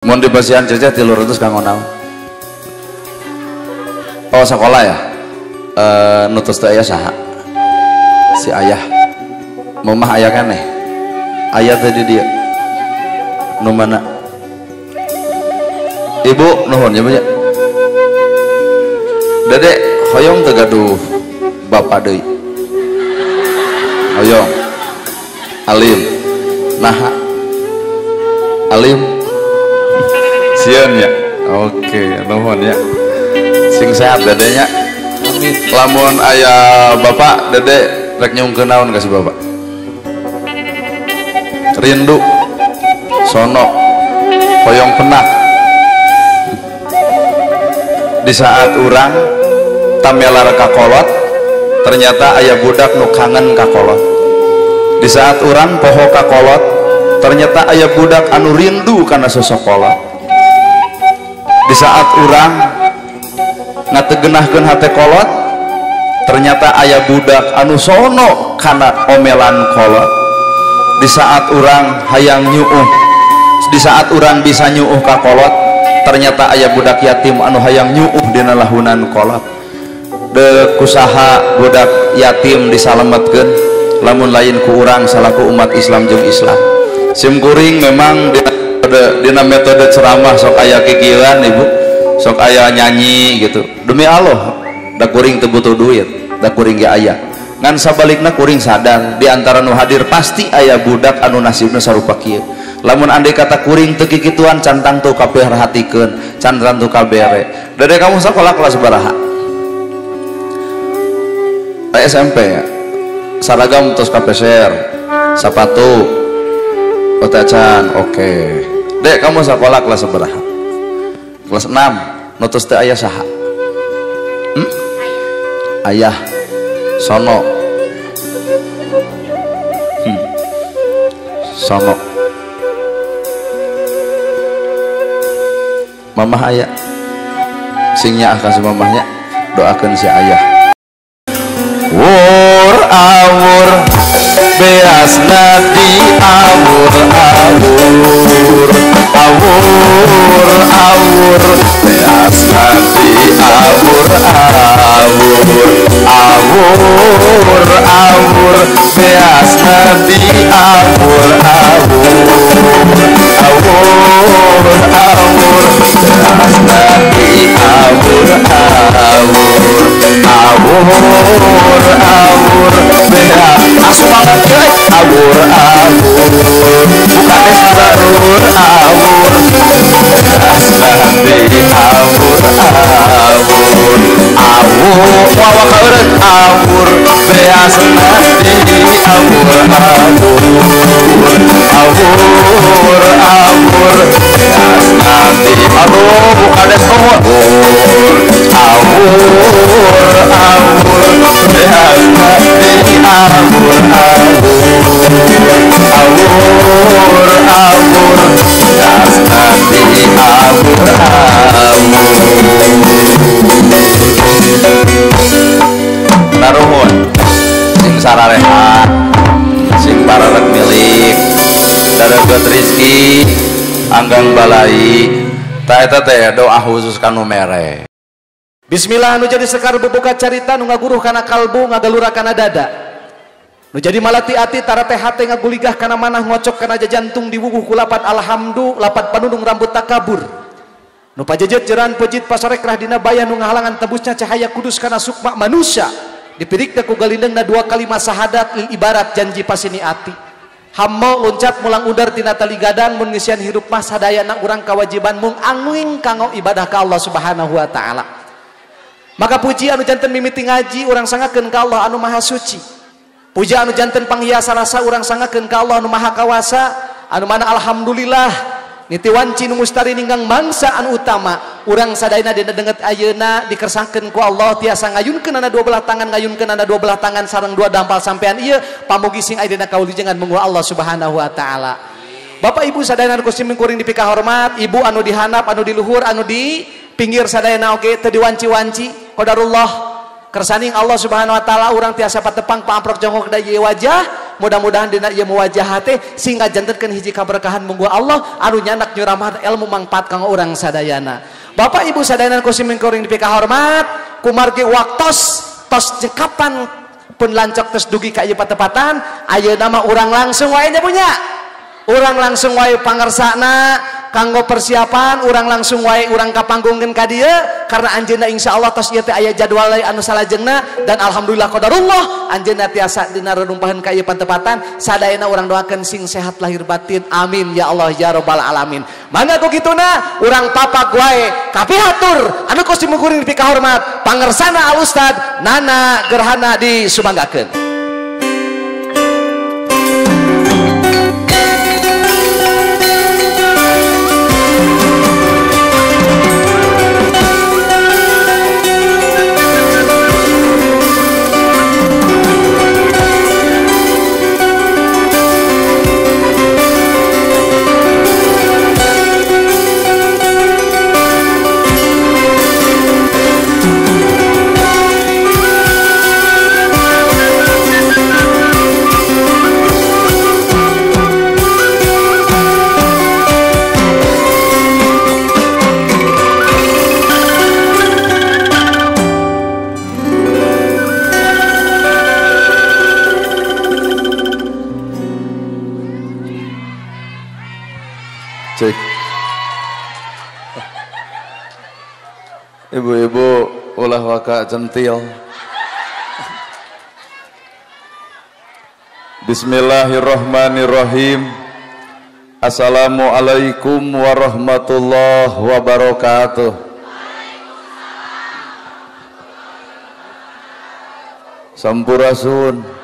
Mun di Basihan Ceceh 300 kanggo naon? Oh sekolah ya? Nutus teh aya saha? Si ayah. Mamah aya keneh. Aya tadi dia. Nu mana? Ibu nuhun ya banyak. Dedek hoyong teu gaduh bapa deui. Hoyong. Alim. Naha. Alim. Sieun ya. Oke, nuhun ya. Sing sehat dedenya. Amin. Lamun aya bapak dedek rek nyungkeun naon ka si bapak? Rindu. Sono. Hoyong penak. Di saat orang tamelar kakolot ternyata aya budak nu kangen kakolot. Di saat orang poho kakolot ternyata aya budak anu rindu karena sosok kolot. Di saat orang ngategenahkeun hate kolot ternyata aya budak anu sono karena omelan kolot. Di saat orang hayang nyuuh, di saat orang bisa nyuuh ka kolot ternyata aya budak yatim anu hayang nyuuh dina lahunan kolot. De kusaha budak yatim disalametkeun lamun lain ku urang salaku umat Islam jeung Islam. Sim kuring memang dina metode ceramah sok aya kikieuan ibu, sok aya nyanyi gitu. Demi Allah da kuring teu butuh duit, da kuring ge aya. Ngan sabalikna kuring sadar di antara nu hadir pasti aya budak anu nasibna sarupa kieu. Lamun andai kata kuring teu kikituan cantang tuh kabeh perhatikeun, cantang tuh kabere. Dede kamu sekolah kelas baraha? SMP ya. Saragam tos kapeser, sepatu, otacan, oke. Dek kamu sekolah kelas baraha? Kelas 6. Nutus teh aya saha? Ayah. Sono. Sono. Mamah aya singnya akan si mamahnya doakan si ayah. Wur awur beas nadi awur awur awur awur beas nadi awur awur awur awur beas nadi awur awur awur awur beas nadi awur awur awur awur beda semangat guys awur awur bukan sarur awur beas nadi awur awur awur wawa kaureun awur beas nadi awur awur awur awur beas nadi aduh bukan semua awur awur beas nadi awur awur awur beas nadi awur naruhun sing sarareha sing pararek milik daregot rizki anggang balai ta eta teh doa khusus kanu mere. Bismillah nu jadi sekar bubuka carita nu ngaguruh kana kalbu ngagalura kana dada nu jadi malati ati tara teh hate ngaguligah kana manah ngocok kana jantung diwuguh ku lapat alhamdu lapat panudung rambut takabur nu pajejet jeran pejit pasarekrah dina bayah nu ngahalangan tebusnya cahaya kudus kana sukma manusia dipirikna ku galindengna dua kalimat sahadat lil ibarat janji pasini ati hammo loncat mulang udar tina tali gadang mun ngisian hirup mah sadayana urang kawajiban mung anguing kanggo ibadah ka Allah Subhanahu wa taala. Maka puji anu janten mimiti ngaji urang sangakeun ka Allah anu maha suci. Puji anu janten panghiasa rasa urang sangakeun ka Allah anu maha kawasa anu mana alhamdulillah nitiwanci nu mustari ninggang mangsa anu utama urang sadayana dina deungeut ayeuna dikersakeun ku Allah tiasa ngayunkeun ana dua belah tangan ngayunkeun ana dua belah tangan sareng dua dampal sampean ieu pamugi sing aya dina kawilujengan munggu Allah Subhanahu wa taala. Bapak Ibu sadayana anu kusim kuring dipika hormat, ibu anu dihanap anu di luhur anu di pinggir sadayana oge teu diwanci-wanci qadarullah kersaning Allah Subhanahu wa taala urang tiasa patepang paamprok jongkok da ieu wajah mudah-mudahan dina ieu muwajahah teh sehingga jantenkeun hiji kaberkahan munggu Allah anu nyanak nyuramah ilmu mangpaat kanggo urang sadayana. Bapak Ibu sadayana kusimin kuring dipika hormat kumargi waktos tos jekapan pun lancok tos dugi ka ieu patepatan ayeuna mah urang langsung wae nya punya urang langsung wae pangersana kanggo persiapan urang langsung wae urang kapanggungkeun ka dieu karena anjeunna insyaallah tos ieu teh aya jadwal anu salajengna dan alhamdulillah qadarullah anjeunna tiasa dina rerumpaheun ka ieu pantepatan sadayana urang doakeun sing sehat lahir batin amin ya Allah ya rabbal alamin. Mangga ku kituna urang papak wae kapihatur anu kudu mukuring pika hormat pangersana al ustad Nana Gerhana disumanggakeun. Cek. Ibu-ibu ulah waka centil. Bismillahirrahmanirrahim. Assalamualaikum warahmatullahi wabarakatuh. Sampurasun.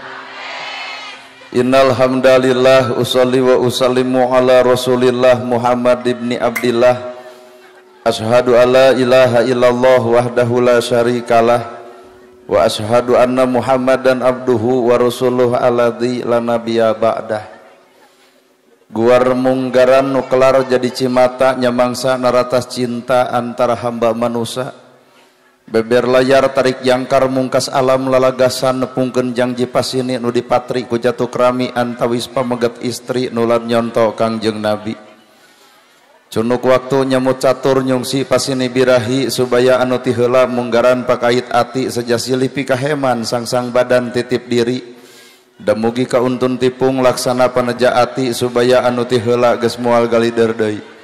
Innal hamdalillah usolli wa usallimu ala Rasulillah Muhammad ibni Abdillah. Asyhadu alla ilaha illallah wahdahu la syarikalah wa asyhadu anna Muhammadan abduhu wa rasuluh alladzi la nabiyya ba'dah. Guar munggaran nu kelar jadi cimata nyamangsa naratas cinta antara hamba manusia. Beber layar tarik jangkar mungkas alam lalagasan nepungkeun janji pasini nu dipatri ku jatuh krami antawis pamegat istri nulan nyonto Kangjeng Nabi. Cunuk waktu nyamut catur nyungsi pasini birahi subaya anu ti heula munggaran pakait ati sejasili pikaheman sangsang badan titip diri. Damugi ka untun tipung laksana paneja ati subaya anu ti heula geus moal galider deui.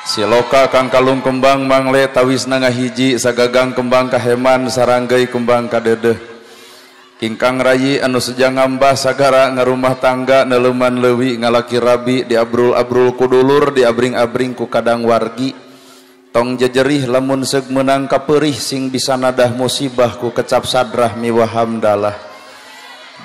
Siloka kang kalung kembang mangle tawisna ngahiji sagagang kembang kaheman saranggay kembang kadedeh. Ingkang rayi anu sejang ngambah sagara ngarumah tangga neleuman leuwi ngalaki rabi diabrul-abrul kudulur diabring-abring ku kadang wargi. Tong jejerih lamun seug meunang kapeurih sing bisa nadah musibah ku kecap sadrah miwah hamdalah.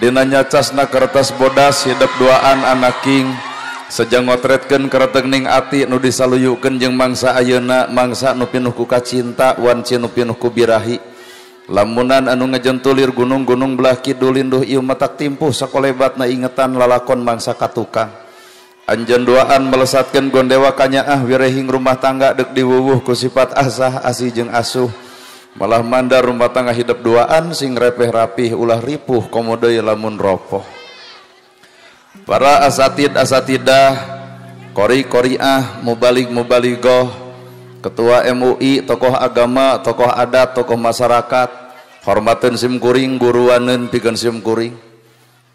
Dina nyacasna kertas bodas hidup duaan anaking sejang ngotretkeun kareteuning ati nu disaluyukeun jeung mangsa ayeuna mangsa nu pinuh ku kacinta wan nu pinuh ku birahi. Lamunan anu ngajentulir gunung-gunung belah kidul linduh ieu matak timpuh sakolebatna ingetan lalakon mangsa katukang. Anjeun doaan melesatkeun gondewa kanyaah wirehing rumah tangga deuk diwuwuh ku sifat asah asih jeung asuh. Malah mandar rumah tangga hidup duaan sing repeh rapih ulah ripuh komo deui lamun ropoh. Para asatidah, qori-qoriah, mubalig-mubaligoh, ketua MUI, tokoh agama, tokoh adat, tokoh masyarakat, hormateun sim kuring, guruaneun pikeun sim kuring.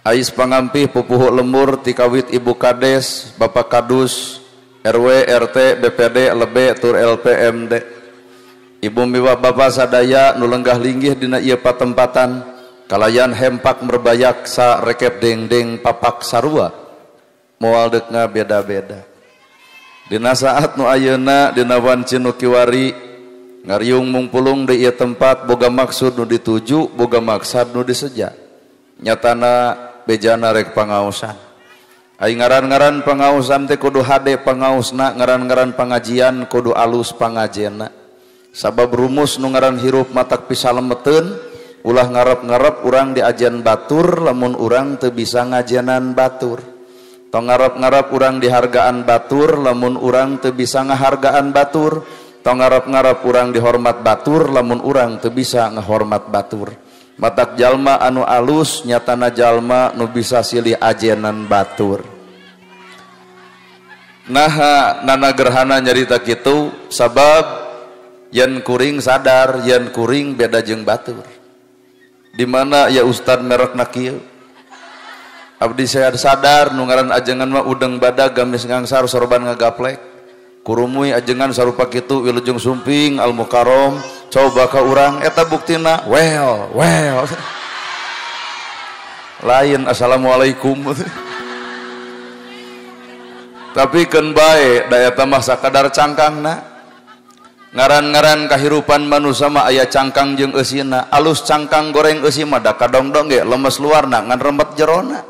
Ais pangampih pupuh lembur tikawit Ibu Kades, Bapak Kadus, RW, RT, BPD, LB, tur LPMD. Ibu miwah Bapak sadaya nu lenggah linggih dina ieu patempatan. Kalayan hempak merbayak sa rekep deng-deng papak sarua moal deuk ngabeda-beda. Dina saat nu ayeuna dina wancin nu kiwari ngariung mungpulung di ieu tempat boga maksud nu dituju boga maksad nu diseja. Nyatana bejana rek pangaosan. Ai ngaran-ngaran pangaosan teh kudu hade pangaosna, ngaran-ngaran pangajian kudu alus pangajena. Sabab rumus nu ngaran hirup matak pisalemeteun ulah ngarep-ngarep urang diajian batur lamun urang teu bisa ngajianan batur. Tong ngarep-ngarep urang dihargaan batur lamun urang teu bisa ngahargaan batur. Tong ngarep-ngarep urang dihormat batur lamun urang teu bisa ngahormat batur. matak jalma anu alus nyatana jalma nu bisa silih ajenan batur. Nah nana gerhana nyarita kitu sabab yen kuring sadar yen kuring beda jeung batur. Di mana ya Ustad merekna kieu? Abdi saya sadar nu ngaran ajengan mah udeng badag gamis ngangsar sorban ngagaplek. Kurumuy ajengan sarupa kitu wilujeng sumping al mukarrom coba ka urang eta buktina well lain assalamualaikum. Tapi keun bae da eta mah sakadar cangkangna. Ngaran-ngaran kahirupan manusia mah aya cangkang jeung eusina. Alus cangkang goreng eusi mah da kadongdong ge lemes luarna ngan remet jerona.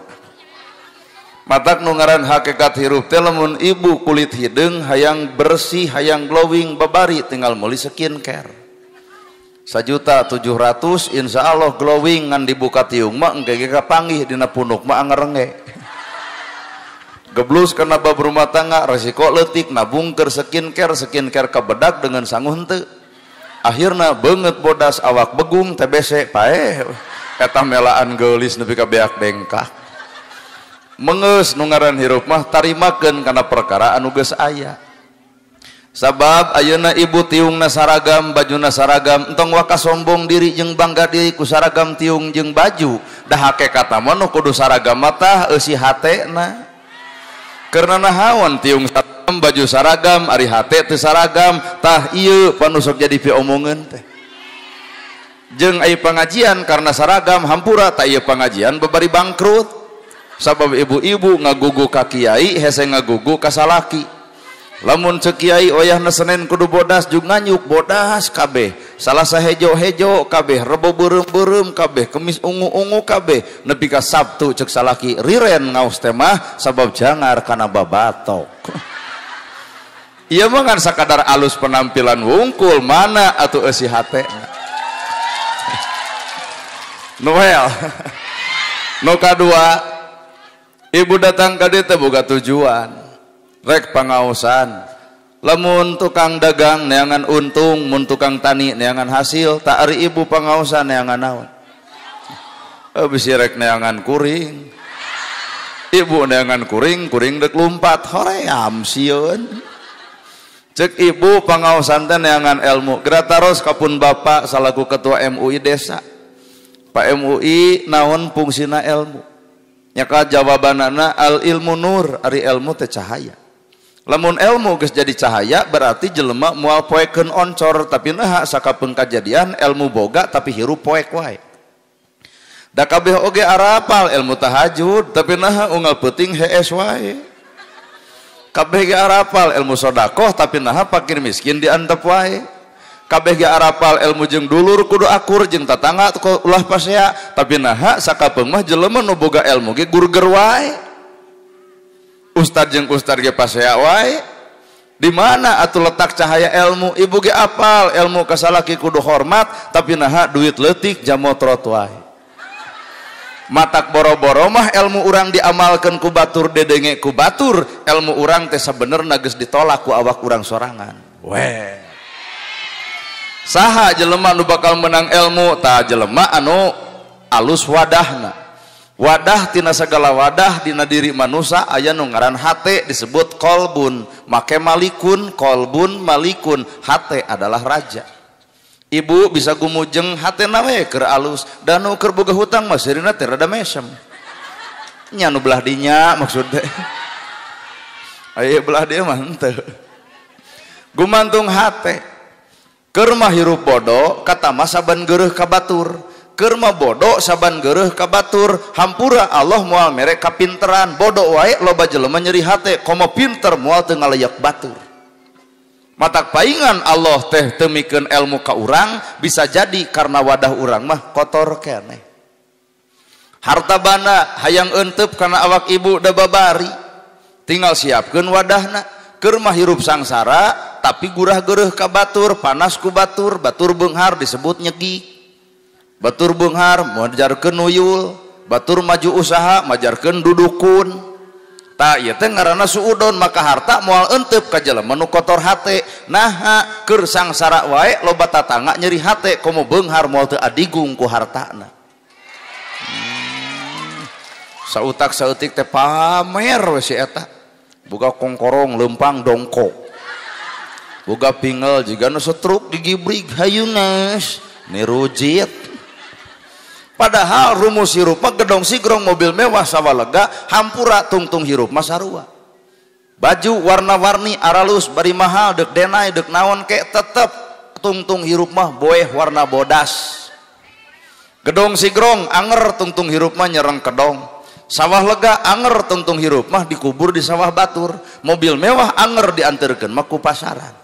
Matak nu ngaran hakikat hirup teh lamun ibu kulit hideung hayang bersih hayang glowing babari tinggal meuli skincare. 1.700.000 insyaallah glowing ngan dibuka tiung mah engke ge kapanggih dina punuk mah ngerenge. Geblus karena bab rumah tangga resiko leutik nabung keur skincare kabedak dengan sanguh henteu. Akhirna beungeut bodas awak begung TBC pae eta melaan geulis nepi ka beak bengkak. Mengeus nu ngaran hirup mah tarimakeun kana perkara anu geus aya. Sabab ayeuna ibu tiungna saragam, bajuna saragam, entong waka sombong diri jeung bangga diri ku saragam tiung jeung baju. Da hakikatna mah nu kudu saragam mah tah eusi hatena. Karena nahawan tiung saragam baju saragam ari hate teu saragam tah ieu panu sok jadi piomongeun teh jeung aya pangajian karena saragam hampura tah ieu pangajian babari bangkrut sabab ibu-ibu ngagugu ka kiai hese ngagugu ka salaki. Lamun ceuk kiai oyahna Senin kudu bodas jeung nganyuk bodas kabeh salasa hejo-hejo kabeh rebo beureum-beureum kabeh kemis ungu-ungu kabeh nepi ka Sabtu ceuk salaki riren ngaos teh mah sabab jangar kana babatok. Ieu mah ngan sakadar alus penampilan wungkul mana atuh eusi hatena. Noel. Nu kadua ibu datang ka dieu teh boga tujuan. Rek pangaosan lamun tukang dagang neangan untung mun tukang tani neangan hasil tak ari ibu pangaosan neangan naon bisi rek neangan kuring ibu neangan kuring dek lumpat hoream sieun cek ibu pangaosan teh neangan ilmu gerataros kapun bapak salaku ketua MUI desa Pak MUI naon fungsina ilmu nyaka jawabanana al ilmu nur ari ilmu teh cahaya. Lamun ilmu geus jadi cahaya berarti jelema moal poekeun oncor tapi naha sakapeung kajadian ilmu boga tapi hirup poek wae. Da kabeh oge arapal ilmu tahajud tapi naha unggal peuting hees wae. Kabeh ge arapal ilmu sedekah tapi naha fakir miskin diantep wae. Kabeh ge arapal ilmu jeung dulur kudu akur jeung tatangga ulah pasea tapi naha sakapeung mah jelema nu boga ilmu ge gurger wae. Ustad jeung ustad ge pasea wae. Di mana atuh letak cahaya ilmu? Ibu ge apal ilmu ka salaki kudu hormat tapi naha duit leutik jamotrot wae. Matak boro-boro mah ilmu urang diamalkeun ku batur dedenge ku batur, ilmu urang teh sabenerna geus ditolak ku awak urang sorangan. Weh. Saha jelema nu bakal menang ilmu? Tah jelema anu alus wadahna. Wadah tina segala wadah dina diri manusia aya nu ngaran hate disebut kolbun make malikun kolbun malikun hate adalah raja. Ibu bisa gumujeng hatena we keur alus dan nu keur boga hutang mah sirina teh rada mesem nya nu belah dinya maksud teh aya belah dia mah henteu gumantung hate keur mah hirup bodo kata mah saban geureuh ka batur keur mah bodo saban geureuh ka batur hampura Allah moal mere kapinteran bodo wae loba jelema nyeri hate komo pinter moal teu ngalayak batur. Matak paingan Allah teh teu mikeun ilmu ka urang bisa jadi karena wadah urang mah kotor keneh. Harta bana hayang eunteup kana awak ibu da babari tinggal siapkeun wadahna keur mah hirup sangsara tapi gurah geureuh ka batur panas ku batur batur beunghar disebut nyegi. Batur beunghar majarkeun nuyul, batur maju usaha majarkeun dudukun. Tah ieu teh ngaranna suudon maka harta moal eunteup ka jelema nu kotor hate. Naha keur sangsara wae loba tatangga nyeri hate komo beunghar moal teu adigung ku hartana. sautak sautik teh pamer we si eta boga kongkorong lempang dongkok boga pingel juga nu setruk digibrig hayunas nirujit padahal rumus hirup mah gedong sigrong mobil mewah sawalega hampura tungtung hirup mah sarua baju warna-warni aralus bari mahal dek denai dek naon ke tetep tungtung hirup mah boeh warna bodas gedong sigrong anger tungtung hirup mah nyereng kedong sawah lega anger tungtung hirup mah dikubur di sawah batur mobil mewah anger dianterkeun mah ku pasaran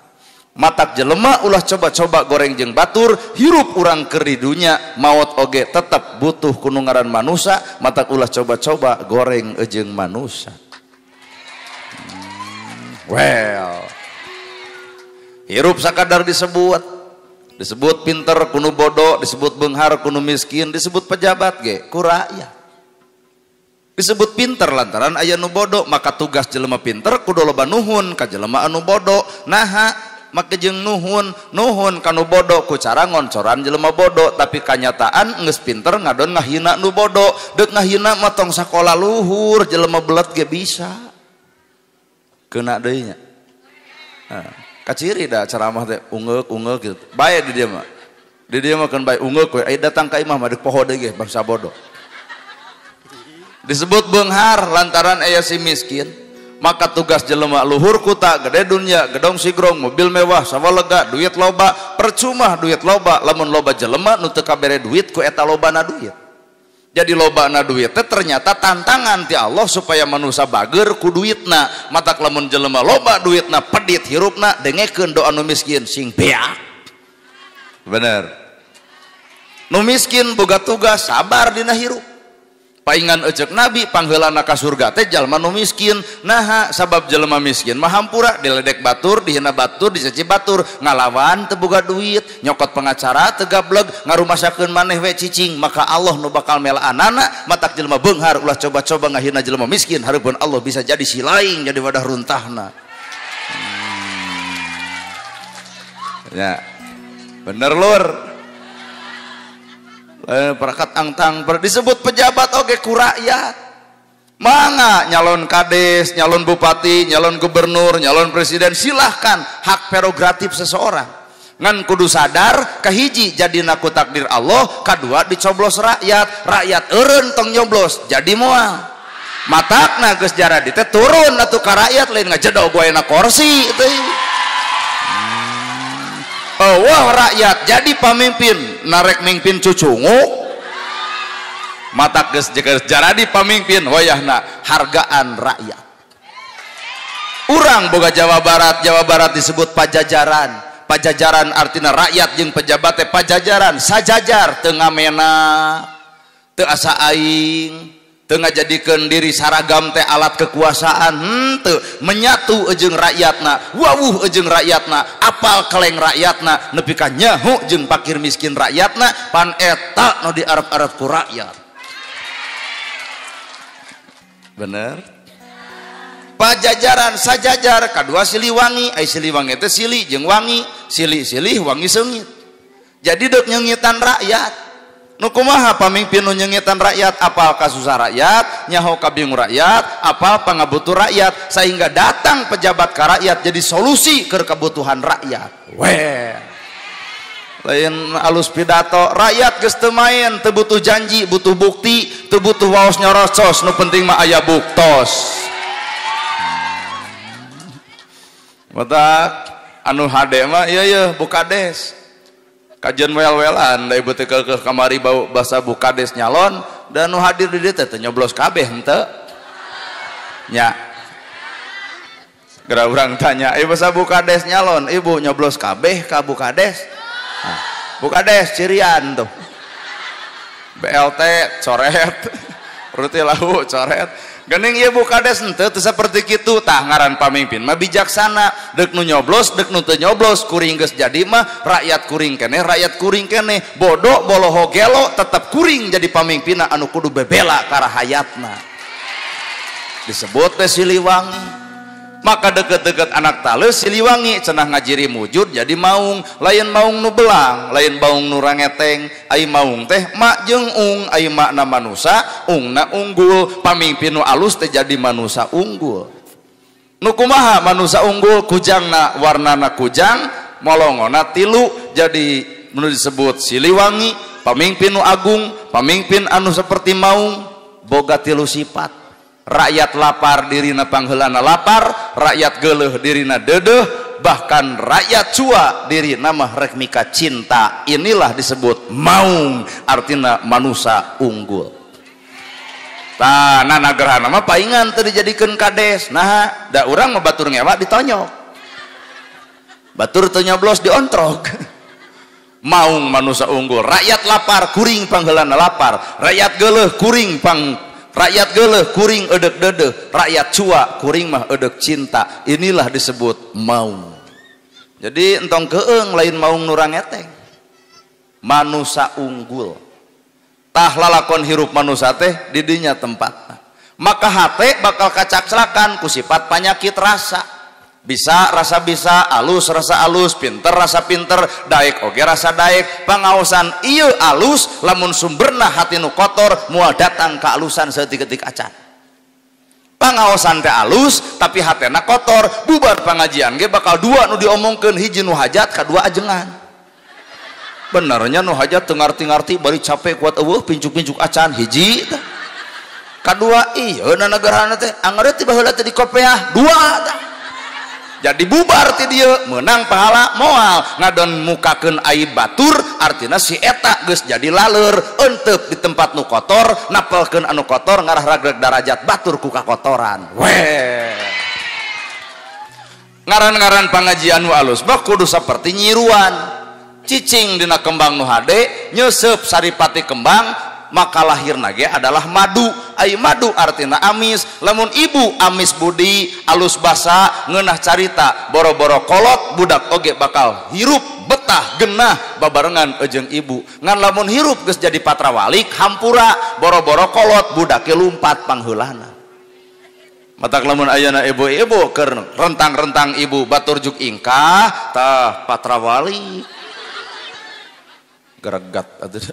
matak jelema ulah coba-coba goreng jeung batur hirup urang keur di dunya maot oge tetep butuh kunungaran manusia matak ulah coba-coba goreng jeung manusia well hirup sakadar disebut pinter kuno bodoh, disebut beunghar kuno miskin, disebut pejabat ge ku rakyat. Disebut pinter lantaran aya nu bodoh, maka tugas jelema pinter kudu loba nuhun ka jelema anu bodoh. Naha make jeung nuhun kanu bodoh ku cara ngoncoran jelema bodoh, tapi kanyataan geus pinter ngadon ngahina nu bodoh. Deuk ngahina mah tong sakola luhur, jelema belet ge bisa. Keuna deui nya. Kaciri dah ceramah teh ungek gitu. Bae di dia mah. Di dia mah kan bae ungek we. Ai datang ka imah mah deuk poho deui ge bangsa bodoh. Disebut beunghar lantaran aya si miskin. Maka tugas jelema luhur kuta gede dunya, gedong sigrong, mobil mewah, sawalega, duit loba, percuma duit loba lamun loba jelema nu teu kabere duit ku eta lobana duit. Jadi lobana duit teh ternyata tantangan ti Allah supaya manusia bager ku duitna. Matak lamun jelema loba duitna pedit hirupna dengekeun doa nu miskin sing beak. Bener. Nu miskin boga tugas sabar dina hirup. Paingan eceuk Nabi pangheulana ka surga teh jalma nu miskin. Naha sabab jelema miskin mah hampura diledek batur, dihina batur, diceci batur, ngalawan teu boga duit, nyokot pengacara teu gablek, ngarumasakeun maneh we cicing, maka Allah nu bakal melaanana. Matak jelema beunghar ulah coba-coba ngahina jelema miskin, hareupeun Allah bisa jadi silaing jadi wadah runtahna. Ya. Bener lur. Perakat angtang disebut pejabat oge ku rakyat mangga nyalon kades, nyalon bupati, nyalon gubernur, nyalon presiden silahkan hak prerogatif seseorang ngan kudu sadar kahiji jadina ku takdir Allah, kadua dicoblos rakyat eureun tong nyoblos jadi moal matakna geus jaradi teh turun atuh ka rakyat lain ngajedog waena kursi teh. Wah rakyat jadi pamimpin narek mimpin cucungu matak geus jaradi pamimpin wayahna hargaan rakyat. Urang boga Jawa Barat disebut pajajaran artina rakyat jeung pejabat teh pajajaran sajajar teu ngamena teu asa aing teu ngajadikeun diri saragam teh alat kekuasaan henteu menyatu jeung rakyatna wawuh jeung rakyatna apal keleng rakyatna nepi ka nyaho jeung fakir miskin rakyatna pan eta nu diarep-arep ku rakyat. Bener pajajaran sajajar kadua Siliwangi ai Siliwangi teh sili jeung wangi silih wangi seungit jadi deuk nyengitan rakyat. Nu kumaha pamimpin nu nyengitan rakyat apal kasusah rakyat, nyaho ka bingung rakyat, apal pangabutuh rakyat sehingga datang pejabat ka rakyat jadi solusi ke kebutuhan rakyat. Weh. Lain alus pidato, rakyat geus teu main, teu butuh janji, butuh bukti, teu butuh waos nyorosos, nu penting mah aya buktos. Matak anu hade mah ieu bukades. Kajian wel-welan da ibu teh ke kamari bau basa bukades nyalon dan nu hadir di dieu teh nyoblos kabeh henteu nya gara urang tanya ieu basa bukades nyalon ibu nyoblos kabeh ka bukades nah, bukades cirian tuh BLT coret ruti lahu coret geuning ieu bukades henteu teu saperti kitu tah ngaran pamimpin mah bijaksana deuk nu nyoblos deuk nu teu nyoblos kuring geus jadi mah rakyat kuring keneh bodoh boloho gelo tetep kuring jadi pamimpinna anu kudu bebela ka rahayatna disebut teh Siliwangi maka deket-deket anak tales Siliwangi cenah ngajiri mujud jadi maung, lain maung nu belang, lain maung nu rangeteng. Ai maung teh mak jeung ung, ai makna manusa, ungna unggul, pamimpin nu alus teh jadi manusa unggul. Nu kumaha manusa unggul? Kujangna warnana kujang, molongona tilu, jadi nu disebut Siliwangi, pamimpin nu agung, pamimpin anu seperti maung, boga tilu sifat. Rakyat lapar dirina pangheulana lapar, rakyat geuleuh dirina deudeuh, bahkan rakyat cua dirina mah rek mika cinta. Inilah disebut maung, artina manusia unggul. Tah nana gerhana mah paingan teu dijadikeun kades. Nah, da urang mah batur ngewa ditonyok. Batur teu nyoblos diontrok. Maung manusia unggul, rakyat lapar kuring pangheulana lapar, rakyat geuleuh kuring rakyat geuleuh kuring eudek deudeuh, rakyat cua kuring mah eudek cinta. Inilah disebut maung. Jadi entong keung lain maung nu rangeteng, manusia unggul. Tah lalakon hirup manusia teh di dinya tempatna, maka hate bakal kacakslakan ku sifat panyakit rasa. Bisa rasa bisa, alus rasa alus, pinter rasa pinter, daek oge rasa daek. Pangaosan ieu alus lamun sumberna hati nu kotor moal datang ka alusan saeutik-eutik acan. Pangaosan teh alus tapi hatena kotor, bubar pangajian ge bakal dua nu diomongkeun, hiji nu hajat, kadua ajengan. Benernya nu hajat teu ngarti-ngarti bari capek kuat eueuh pincuk-pincuk acan hiji tah. Kadua ieu na negarana teh anggeureuh ti baheula teh di kopeah dua tah. Jadi bubar ti dieu menang pahala moal ngadon mukakeun aib batur, artina si eta geus jadi laleur eunteup di tempat nu kotor, napelkeun anu kotor ngarah ragreg darajat batur ku kakotoran. Weh, ngaran-ngaran pangajian nu alus mah kudu saperti nyiruan, cicing dina kembang nu hade nyeuseub saripati kembang, maka lahirna ge adalah madu. Ai madu artina amis, lamun ibu amis budi, alus basa, ngeunah carita, boro-boro kolot, budak oge bakal hirup betah genah babarengan jeung ibu. Ngan lamun hirup geus jadi patrawalik hampura, boro-boro kolot, budak ge lumpat pangheulana. Matak lamun ayeuna ibu-ibu keur rentang-rentang ibu batur juk ingkah tah patrawalik gregat atuh.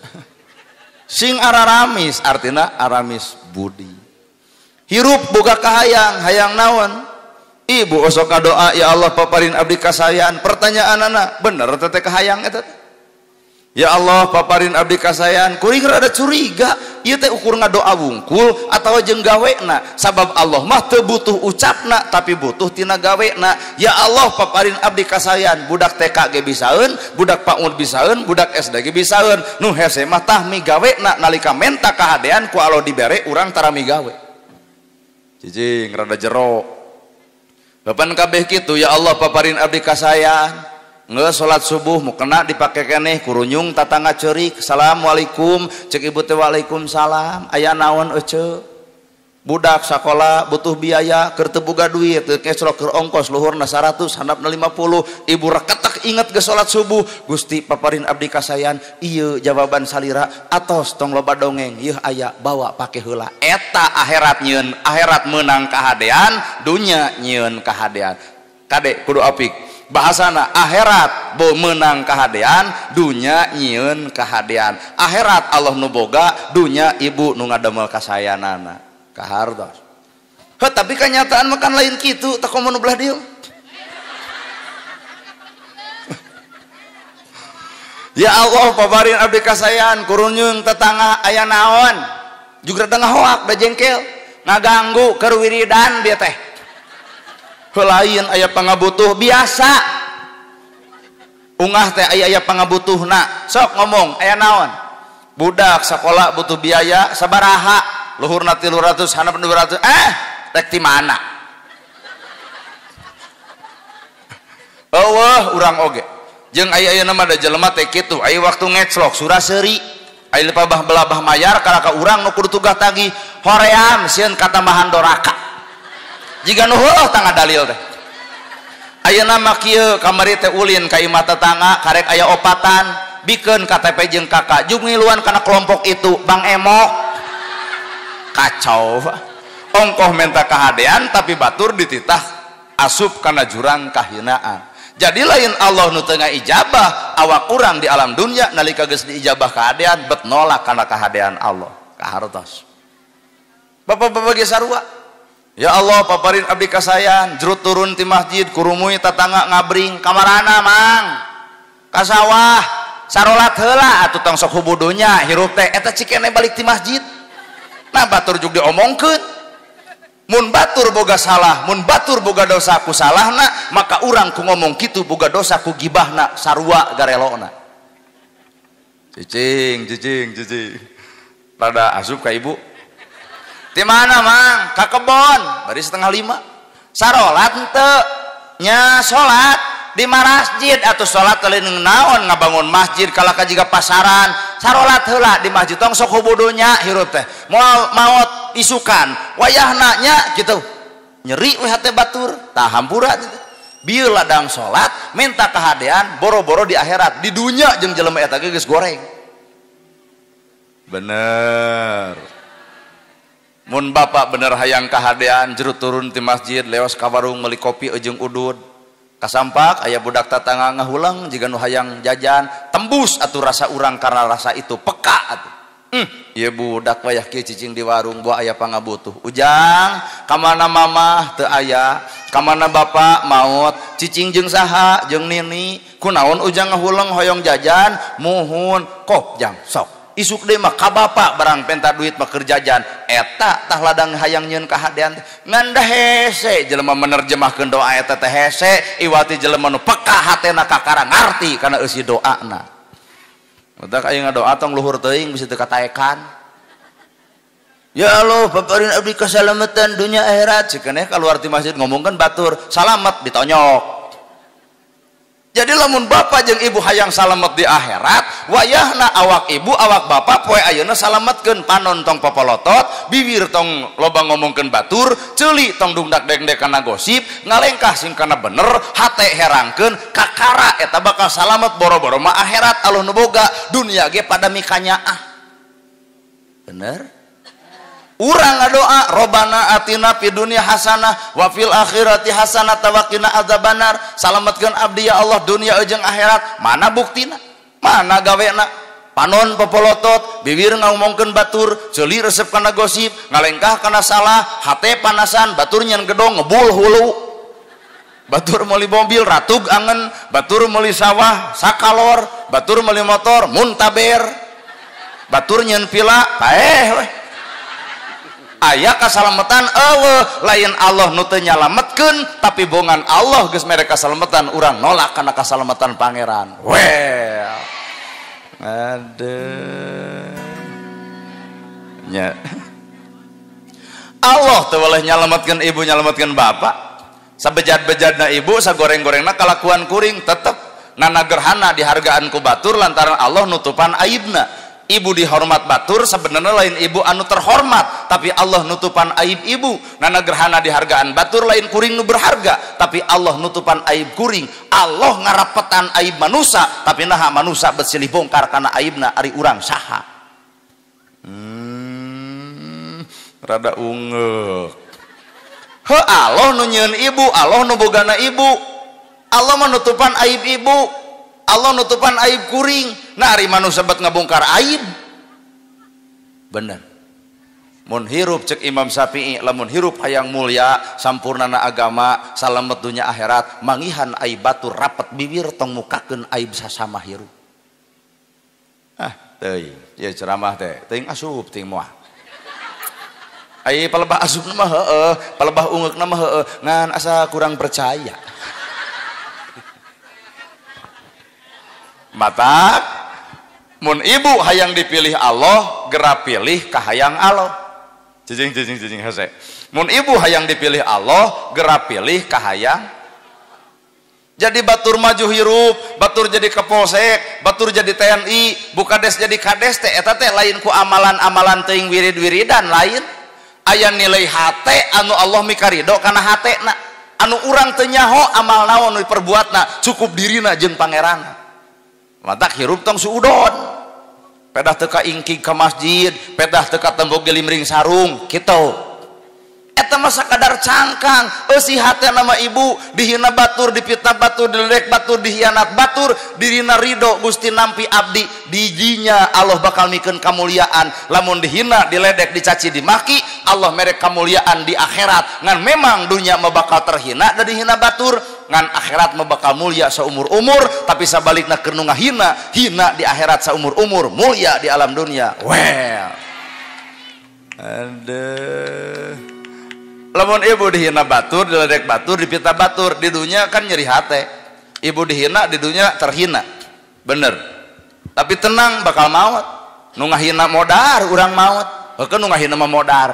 Sing araramis artina aramis budi. Hirup boga kahayang, hayang naon? Ibu osok doa, ya Allah paparin abdi kasayaan. Pertanyaanana bener teh kahayang eta? Ya Allah paparin abdi kasayaan. Kuring rada curiga, ieu teh ukur ngadoa wungkul atawa jeung gawena. Sabab Allah mah teu butuh ucapna tapi butuh tina gawena. Ya Allah paparin abdi kasayaan. Budak TK ge bisaeun, budak PAUD bisaeun, budak SD ge bisaeun. Nu hese mah tah migawena nalika menta kahadean ku Allah dibere urang tara migawe. Cicing rada jero. Bapan kabeh kitu, ya Allah paparin abdi kasayaan. Ngeus salat subuh mau kena dipake keneh kurunyung tatangga ceurik, assalamualaikum, cek ibu teh waalaikumsalam, aya naon ece? Budak sakola butuh biaya keur teu boga duit, teu kesrok keur ongkos luhurna 100 handapna 50. Ibu reketek inget ge salat subuh, Gusti paparin abdi kasayaan, ieu jawaban salira, atos tong loba dongeng, ieu aya bawa pake heula. Eta akhirat nyieun, akhirat meunang kahadean, dunya nyieun kahadean. Kade kudu apik. Bahasana akhirat bo menang kahadean, dunya nyieun kahadean. Akhirat Allah nu boga, dunya ibu nu ngadamel kasayanana kahartos. Heh, tapi kenyataan makan lain kitu, tak komo nu belah dieu. Ya Allah pabarin abdi kasayan, kurunyung tetangga aya naon? Juga tengah hoak da jengkel, ngaganggu keur wiridan dia teh. Lain aya pangabutuh biasa ungah teh aya pangabutuhna sok ngomong aya naon budak sakola butuh biaya sabaraha luhurna 300 handap 200 rek ti mana eueuh urang oge jeung aya-ayana mah da jelema teh kitu aya waktu ngeclok surah seuri aya lepabah belabah mayar karaka urang nu kudu tugah tagih hoream sieun katambahan doraka. Jika nuheuh tangga dalil teh ayeuna mah kieu kamari teh ulin ka imah tetangga karek aya opatan bikeun KTP jeung kakak jeung ngiluan kana kelompok itu Bang Emo kacau ongkoh menta kahadean tapi batur dititah asup kana jurang kahinaan. Jadi lain Allah nu teu ngaijabah awak urang di alam dunia nalika geus diijabah kahadean bet nolak kana kahadean Allah kahartos. Bapak-bapak ge sarua, ya Allah paparin abdi kasayan jerut turun ti masjid kurumuy tatangga ngabring kamarana mang ka sawah sarolat heula atuh tong sok hubudunya hirup teh eta cikene balik ti masjid. Nah batur jug diomongkeun mun batur boga salah, mun batur boga dosa ku salahna, maka urang ku ngomong kitu boga dosa ku gibahna sarua garelona. Cicing rada asup ka ibu. Di mana mang? Ka kebon bari 4:30. Sarolat henteu? Nya salat di masjid atuh salat teh leung naon ngabangun masjid kalaka jiga pasaran. Sarolat heula di masjid tong sok hubudunya hirup teh. Moal maot isukan wayahna nya kitu. Nyeri we hate batur, tah hampura bieu ladang salat minta kahadean boro-boro di akhirat. Di dunya jeung jelema eta geus goreng. Bener. Mun bapak bener hayang kahadean jerut turun ti masjid leos ka warung meuli kopi jeung udud kasampak aya budak tatangga ngahulang jiga nu hayang jajan tembus atuh rasa urang karena rasa itu peka atuh. Ieu budak wayah kieu cicing di warung buah aya pangabutuh ujang ka mana mamah teu aya ka mana bapak maot cicing jeung saha jeung nini kunaon ujang ngahulang hoyong jajan muhun kok jang sok isuk deui mah ka bapak barang penta duit mah keur jajan eta tah ladang hayang nyieun kahadean ngan da hese jelema menerjemahkeun doa eta teh hese iwati jelema nu peka hatena kakara ngarti kana eusi doana. Utak aya ngadoa tong luhur teuing bisa teu kataekan. Ya Allah paparin abdi kasalamatan dunya akhirat cekeneh kaluar ti masjid ngomongkeun batur salamet ditonyok. Jadi lamun bapak jeung ibu hayang salamet di akhirat wayahna awak ibu awak bapak poe ayeuna salametkeun panon tong popolotot bibir tong loba ngomongkeun batur ceuli tong dungdak dengdek kana gosip ngalengkah sing kana bener hate herangkeun kakara eta bakal salamet boro-boro mah akhirat Allah nu boga dunia ge pada mikanyaah. Bener. Urang ngadoa robana atina fid dunya hasanah wa fil akhirati hasanah wa qina adzabannar salametkeun abdi ya Allah dunia jeung akhirat mana buktina mana gawena panon popolotot bibir ngomongkeun batur ceuli resep kana gosip ngalengkah kana salah hate panasan batur nyen gedong ngebul hulu batur meuli mobil ratug angen batur meuli sawah sakalor batur meuli motor muntaber batur nyen pila paeh we aya kasalamatan Allah lain Allah nu teu nyalametkeun tapi bongan Allah geus mere kasalamatan urang nolak kana kasalamatan pangeran. Well aduh nya Allah teu boleh nyalametkeun ibu nyalametkeun bapak sabejad-bejadna ibu sagoreng-gorengna kalakuan kuring tetep nana gerhana dihargaan ku batur lantaran Allah nutupan aibna. Ibu dihormat batur sebenarnya lain ibu anu terhormat tapi Allah nutupan aib ibu nana gerhana dihargaan batur lain kuring nu berharga tapi Allah nutupan aib kuring Allah ngarapetan aib manusia tapi naha manusia besilih bongkar karena aibna ari urang saha rada ungeuk he Allah nu nyieun ibu Allah nu bogana ibu Allah menutupan aib ibu Allah nutupan aib kuring nah ari manusia bet ngabongkar aib bener mun hirup cek Imam Syafi'i lamun hirup hayang mulia sampurnana agama salamet dunya akhirat mangihan aib batur rapet bibir tong mukakeun aib sasama hirup teuing ieu ceramah teh teuing asup teuing moal ai palebah asupna mah heueuh palebah ungeukna mah heueuh ngan asa kurang percaya mata mun ibu hayang dipilih Allah gerak pilih ka hayang Allah cicing hese mun ibu hayang dipilih Allah gerak pilih ka hayang jadi batur maju hirup batur jadi kapolsek batur jadi TNI bukades jadi kades teh eta teh lain ku amalan-amalan teuing wirid-wiridan lain aya nilai hate anu Allah mikarido kana hatena anu urang teu nyaho amal naon nu perbuatna cukup dirina jeung pangeranna matak hirup tong suudon pedah teka ingkig ke masjid pedah teka tembok gelimring sarung gitu eta mah sakadar cangkang eusi hate nama ibu dihina batur dipitnah batur diledek batur dihianat batur dirina ridho Gusti nampi abdi didinya Allah bakal mikeun kamuliaan lamun dihina diledek dicaci dimaki Allah merek kamuliaan di akhirat ngan memang dunia mah bakal terhina da dihina batur ngan akhirat mah bakal mulia saumur-umur tapi sabalikna keur nu ngahina hina di akhirat saumur-umur mulia di alam dunia well aduh lamun ibu dihina batur diledek batur dipita batur di dunia kan nyeri hate ibu dihina di dunia terhina bener tapi tenang bakal maut nu ngahina modar urang maut heukeun nu ngahina mah modar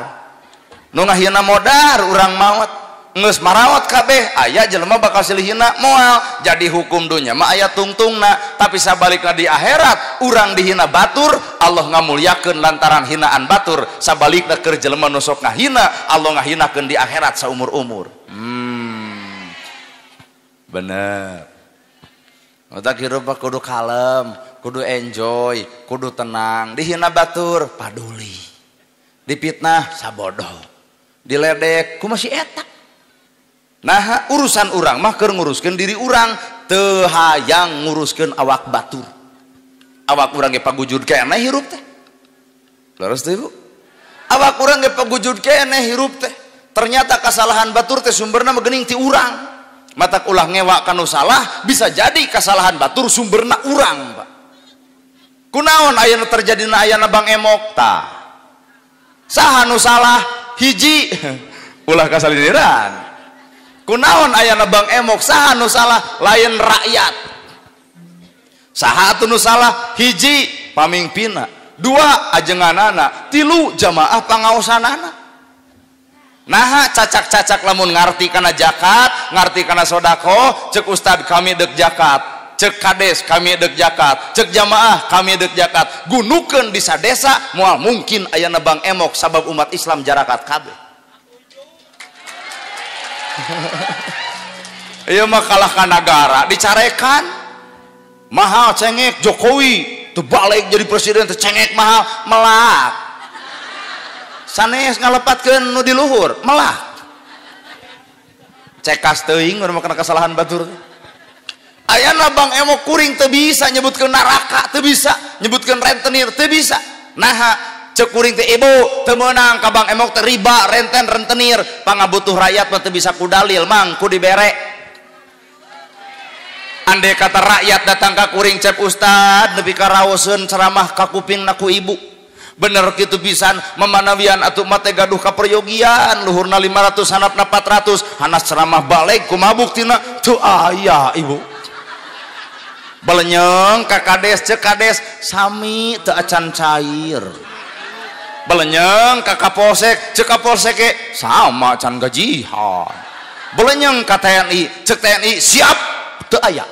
nu ngahina modar urang maut geus marawat kabeh aya jelema bakal silihina moal jadi hukum dunya mah aya tungtungna tapi sabalikna di akhirat urang dihina batur Allah ngamulyakeun lantaran hinaan batur sabalikna keur jelema nu sok ngahina Allah ngahinakeun di akhirat saumur-umur bener utak hirup kudu kalem kudu enjoy kudu tenang dihina batur paduli dipitnah sabodoh diledek ku masih etak nah urusan urang mah keur nguruskeun diri urang teu hayang nguruskeun awak batur awak urang ge pagujud keneh hirup teh leres teh ibu awak urang ge pagujud keneh hirup teh ternyata kesalahan batur teh sumberna mah geuning ti urang matak ulah ngewa kanu salah bisa jadi kesalahan batur sumberna urang Pak kunaon ayeuna terjadina ayana Bang Emok tah saha nu salah hiji ulah kasaliniran kunaon ayana Bang Emok saha nu salah lain rakyat saha atuh nu salah hiji pamimpinna dua ajenganana tilu jamaah pangaosanana naha cacak-cacak lamun ngarti kana zakat ngarti kana sodako cek ustad kami dek zakat cek kades kami dek zakat cek jamaah kami dek zakat gunukeun di sadesa moal mungkin ayana Bang Emok sabab umat Islam jarakat kabeh iya mah kalahkan negara dicarekan mahal cengek Jokowi tuh balik jadi presiden tuh cengek mahal melak sanes ngalepatkeun nu di luhur melak cekas teuing urang kena kesalahan batur ayana Bang Emok kuring teu bisa nyebutkeun neraka teu bisa nyebutkeun rentenir teu bisa naha cek kuring teh ibu teu meunang ka Bang Emok teh riba renten rentenir pangabutuh rakyat mah teu bisa ku dalil mang ku dibere andai kata rakyat datang ka kuring cep ustad nepi ka raoseun ceramah ka kupingna ku ibu bener kitu pisan memanawian atuh mah teh gaduh ka peryogian luhurna 500 hanapna 400 hanas ceramah balik kumaha buktina teu aya ibu balenyeng ka kades cek kades sami teu acan cair belenyeng ka kapolsek cek kapolsek ke sama can gajihan belenyeng ka TNI cek TNI siap teu aya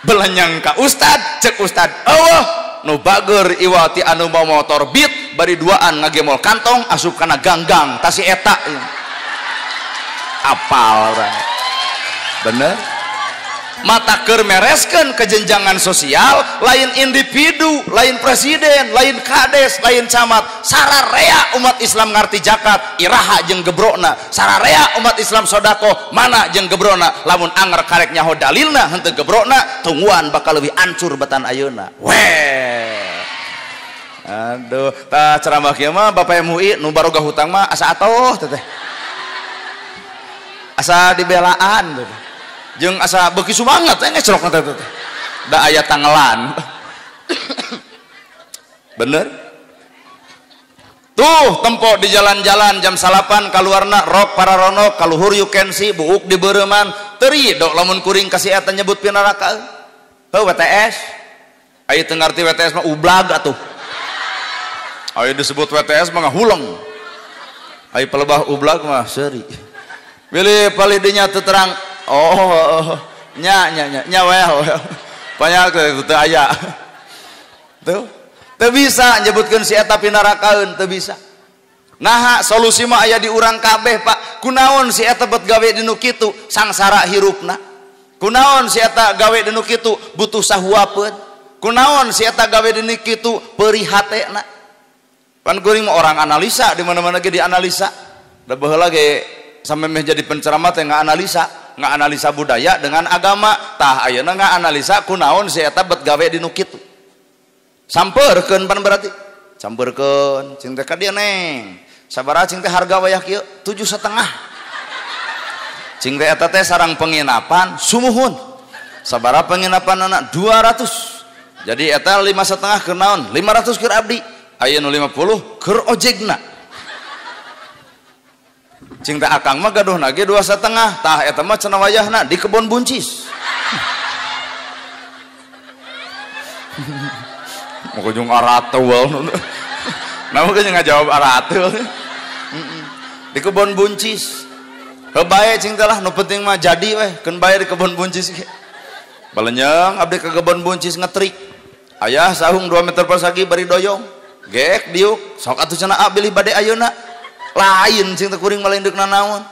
belenyeng ka ustad cek ustad eueuh nu bager iwati anu bawa motor beat bari duaan ngagemol kantong asup kana ganggang tasi eta apal urang bener mata keur mereskeun kejenjangan sosial lain individu lain presiden lain kades lain camat sararea umat Islam ngarti zakat iraha jeung gebrona sararea umat Islam sodako mana jeung gebrona lamun anger karek nyaho dalilna henteu gebrona tungguan bakal leuwih ancur batan ayeuna weh aduh tah ceramah kieu mah Bapak MUI nu baroga hutang mah asa atoh teh asa dibelaan teh jeung asa beuki sumangat teh ngecerok nanti teh da aya tanggalan bener tuh tempo di jalan-jalan jam 8 kaluarna rok pararono kaluhur you can see buuk di beureman teu dok lamun kuring kasih eta nyebut pi neraka heuh WTS aya teu ngarti WTS mah ublag atuh aya disebut WTS mah ngahuleng aya pelebah ublag mah seuri bilih palidinya teu terang oh nya well banyak teu aya tuh teu bisa nyebutkeun si eta pinarakaeun teu bisa naha solusi mah aya di urang kabeh Pak kunaon si eta bet gawe dinu kitu sangsara hirupna kunaon si eta gawe dinu kitu butuh sahuapeun kunaon si eta gawe dinu kitu perih hatena pan kuring orang analisa di mana-mana ge dianalisa Da baheula ge sampai meh jadi penceramah teh nganalisa budaya dengan agama. Tah ayeuna nganalisa kunaon si eta bet gawe di nu kitu. Sampeurkeun pan berarti. Sampeurkeun cing teh ka dieu neng. Sabaraha cing teh harga wayah kieu? 7,5. Cing teh eta teh sarang penginapan sumuhun. Sabaraha penginapanna? 200. Jadi eta 5,5 keur naon? 500 keur abdi. Aya nu 50 keur ojegna. Cing teh akang mah gaduhna ge 2,5. Tah eta mah cenah wayahna di kebon buncis. Mau kunjung arateul. Namun kan ngajawab arateul. Di kebon buncis. Hebae cing teh lah nu penting mah jadi weh keun bae di kebon buncis ge. Balenyang abdi ke kebon buncis ngetrik. Ayah sahung 2 meter persegi bari doyong. Gek diuk sok atuh cenah bilih bade ayeuna. Lain sing teh kuring malindukna naon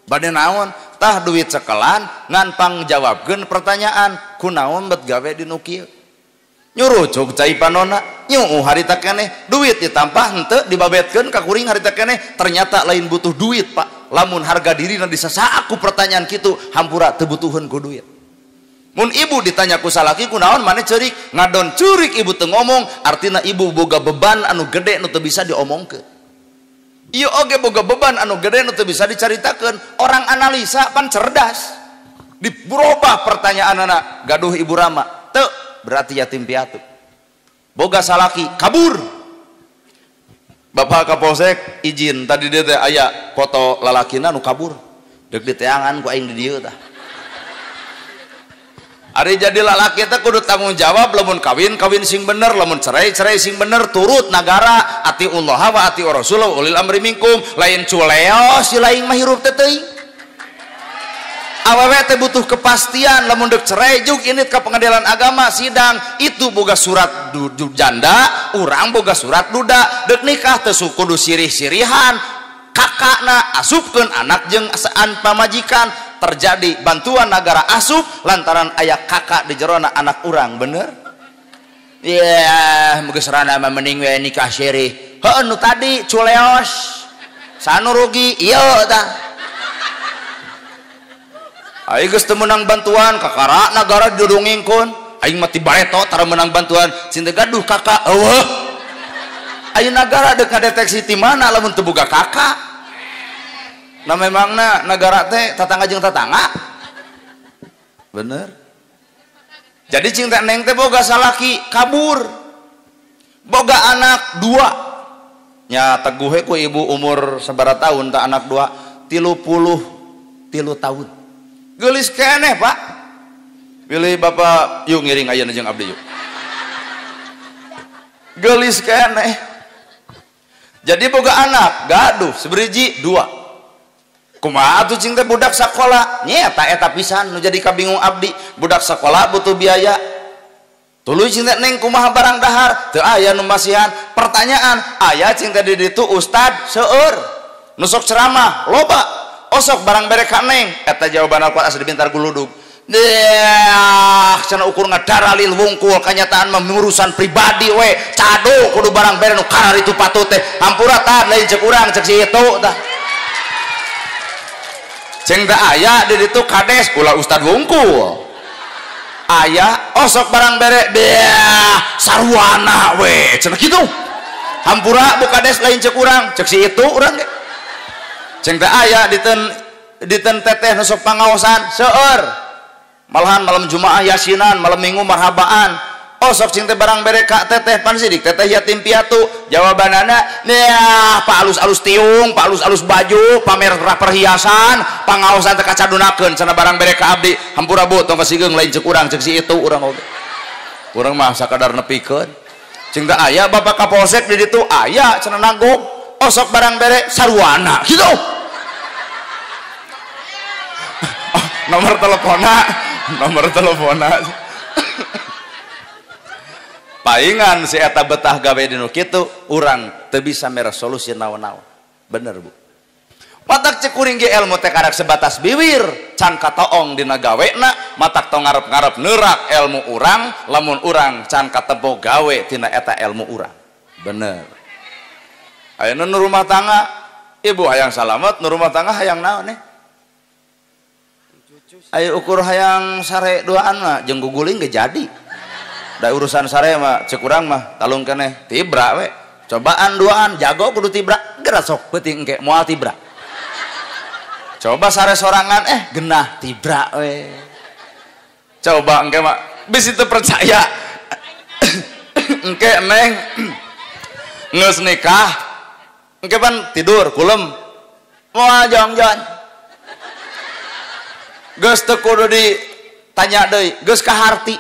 bade naon tah duit sekelan ngan pangjawabkeun pertanyaan kunaon bet gawe di nu kieu nyurucuk cai panonna nyuuh harita keneh duit ditampah henteu dibabetkeun ka kuring harita keneh ternyata lain butuh duit Pak lamun harga dirina disasaak ku pertanyaan kitu hampura teu butuheun ku duit mun ibu ditanya ku salaki kunaon maneh ceurik ngadon curik ibu teu ngomong artina ibu boga beban anu gede nu teu bisa diomongkeun. Iya oge boga beban anu gede nu teu bisa dicaritakeun. Orang analisa pan cerdas. Dirobah pertanyaanna gaduh Ibu Rama. Teu berarti yatim piatu. Boga salaki kabur. Bapak Kapolsek izin tadi dia teh aya foto lalakina nu kabur. Deuk diteangan ku aing di dieu tah. Ari jadi lalaki teh kudu tanggung jawab lamun kawin sing bener lamun cerai sing bener turut nagara atiullah wa ati rasul ulil amri minkum lain culeos si lain mah hirup teh teuing awewe teh butuh kepastian lamun deuk cerai jug ini ka pengadilan agama sidang itu boga surat janda urang boga surat duda deuk nikah teh kudu sirih-sirihan kakakna asupkeun anak jeung asaan pamajikan terjadi bantuan negara asup lantaran ayah kakak di jerona anak urang bener iya muga serana mah mending we nikah sirih heuh nu tadi culeos sanu rugi ieu tah aing geus teu meunang bantuan kakara negara didudungingkeun aing mah ti bareto tara meunang bantuan cinta gaduh kakak eueuh ayeuna negara deuk ngadeteksi ti mana lamun teu boga kakak. Nah memangna negara teh tatangga jeung tatangga bener jadi cinta neng teh boga salaki kabur boga anak 2 nya teguhe ku ibu umur sabaraha tahun tak anak 2 33 tahun geulis keneh Pak pilih Bapak yuk ngiring ayeuna jeung abdi yuk geulis keneh jadi boga anak gaduh sabriji 2 kumaha atuh cing teh budak sakola nyata eta pisan nu jadi kabingung abdi budak sakola butuh biaya tuluy cing teh neng kumaha barang dahar teu aya nu masihan pertanyaan aya cing teh di ditu ustad seueur nu sok ceramah loba osok barang bere ka neng eta jawaban Al-Qur'an asa dibintar guludug cenah ukur ngadaralil wungkul kanyataan mah urusan pribadi we cado kudu barang bere nu karar itu patut teh hampura tah lain cek urang cek si itu tah ceng teh aya di ditu kades ulah ustad wungkul aya osok barang bere beah sarwana we cenah kitu hampura bu kades lain cek urang cek si itu urang ge ceng teh aya diten teteh nu sok pangaosan seueur malahan malam Jumaah yasinan malam Minggu marhabaan osok cing teh barang bere ka teteh pan sidik teteh yatim piatu jawabanana nya pak alus-alus tiung pak alus-alus baju pamer perhiasan pangaosan teh kacadunakeun cenah barang bere ka abdi hampura bu tong kasieung lain cek urang cek si itu urang oge urang mah sakadar nepikeun cing teh aya Bapak Kapolsek di ditu aya cenah nanggung osok barang bere sarwana kitu nomor telepona paingan si eta betah gawe dinu kitu urang teu bisa mere solusi naon-naon bener Bu matak cek kuring ge ilmu teh karak sebatas bibir can katoong dina gawena matak tong ngarep-ngarep neurak ilmu urang lamun urang can katempo gawe tina eta ilmu urang bener ayeuna nu rumah tangga ibu hayang salamet nu rumah tangga hayang naon nih ayo ukur hayang sare duaan mah jeung guguling ge jadi da urusan sare mah cek urang mah talung keneh tibra we cobaan duaan jago kudu tibra geura sok peuting engke moal tibra coba sare sorangan genah tibra we coba engke mah bisi teu percaya engke neng geus nikah engke pan tidur kulem moal jongjon geus teu kudu ditanya deui geus kaharti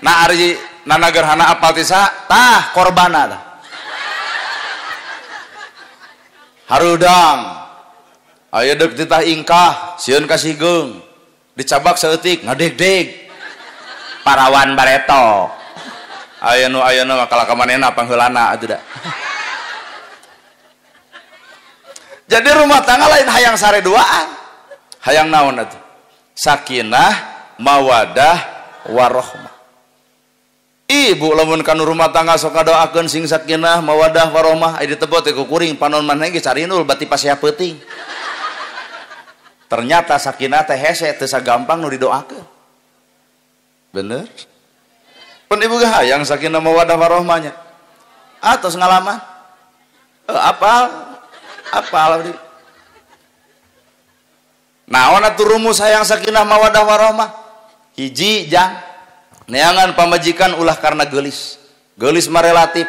nah ari nana gerhana apal tisa tah korbana tah harudang aya deuk titah ingkah sieun kasigeung dicabak saeutik ngadeg-deg parawan bareto ayeuna mah kala kamanehna pangheulana atuh da jadi rumah tangga lain hayang sare duaan hayang naon atuh sakinah mawadah warahmah ibu lamun kanu rumah tangga sok ngadoakeun sing sakinah mawadah warahmah aya ditebot ku kuring panon maneh ge carinul bati pasea peuting ternyata sakinah teh hese teu sagampang nu didoakeun bener pun ibu ge hayang sakinah mawadah warahmahnya atos ngalaman apal di naon atuh rumus hayang sakinah mawadah warahmah hiji jang neangan pamajikan ulah karena gelis mah relatif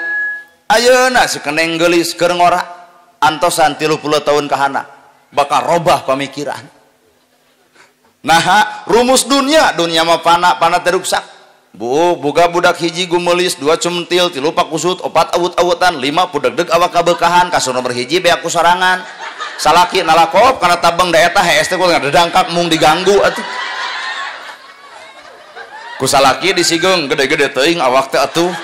ayeuna sakeneng gelis keur ngora antosan 30 tahun kahana bakal robah pamikiran nah rumus dunia mah pana teh ruksak bu boga budak hiji gumelis 2 cumtil 3 pakusut 4 awut-awutan 5 pudegdeg awak kabeukahan kasu nomor hiji beak ku sorangan salaki nalakop kana tabang da eta hees teh kudu ngadangkap mung diganggu atuh ku salaki disigeng gede-gede teuing awak teh atuh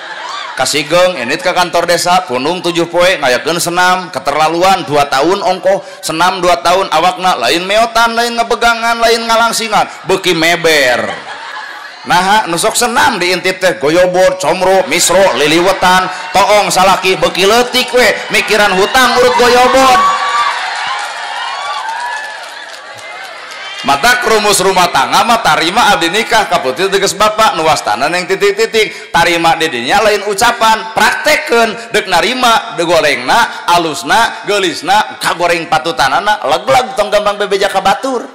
kasigeng enit ka kantor desa punung 7 poe ngayakeun senam keterlaluan 2 tahun ongkoh senam 2 tahun awakna lain meotan lain ngabegangan lain ngalangsingan beuki meber nah nusok senam diintip teh goyobor comro misro liliwetan toong salaki beuki leutik we mikiran hutang urut goyobor mata rumus rumah tangga mah tarima abdi nikah kaputi tegas bapak nuwastana neng titik-titik tarima didinya lain ucapan praktekeun deuk narima deuk gorengna alusna geulisna kagoreng patutanana leg-leg tong gampang bebeja ka batur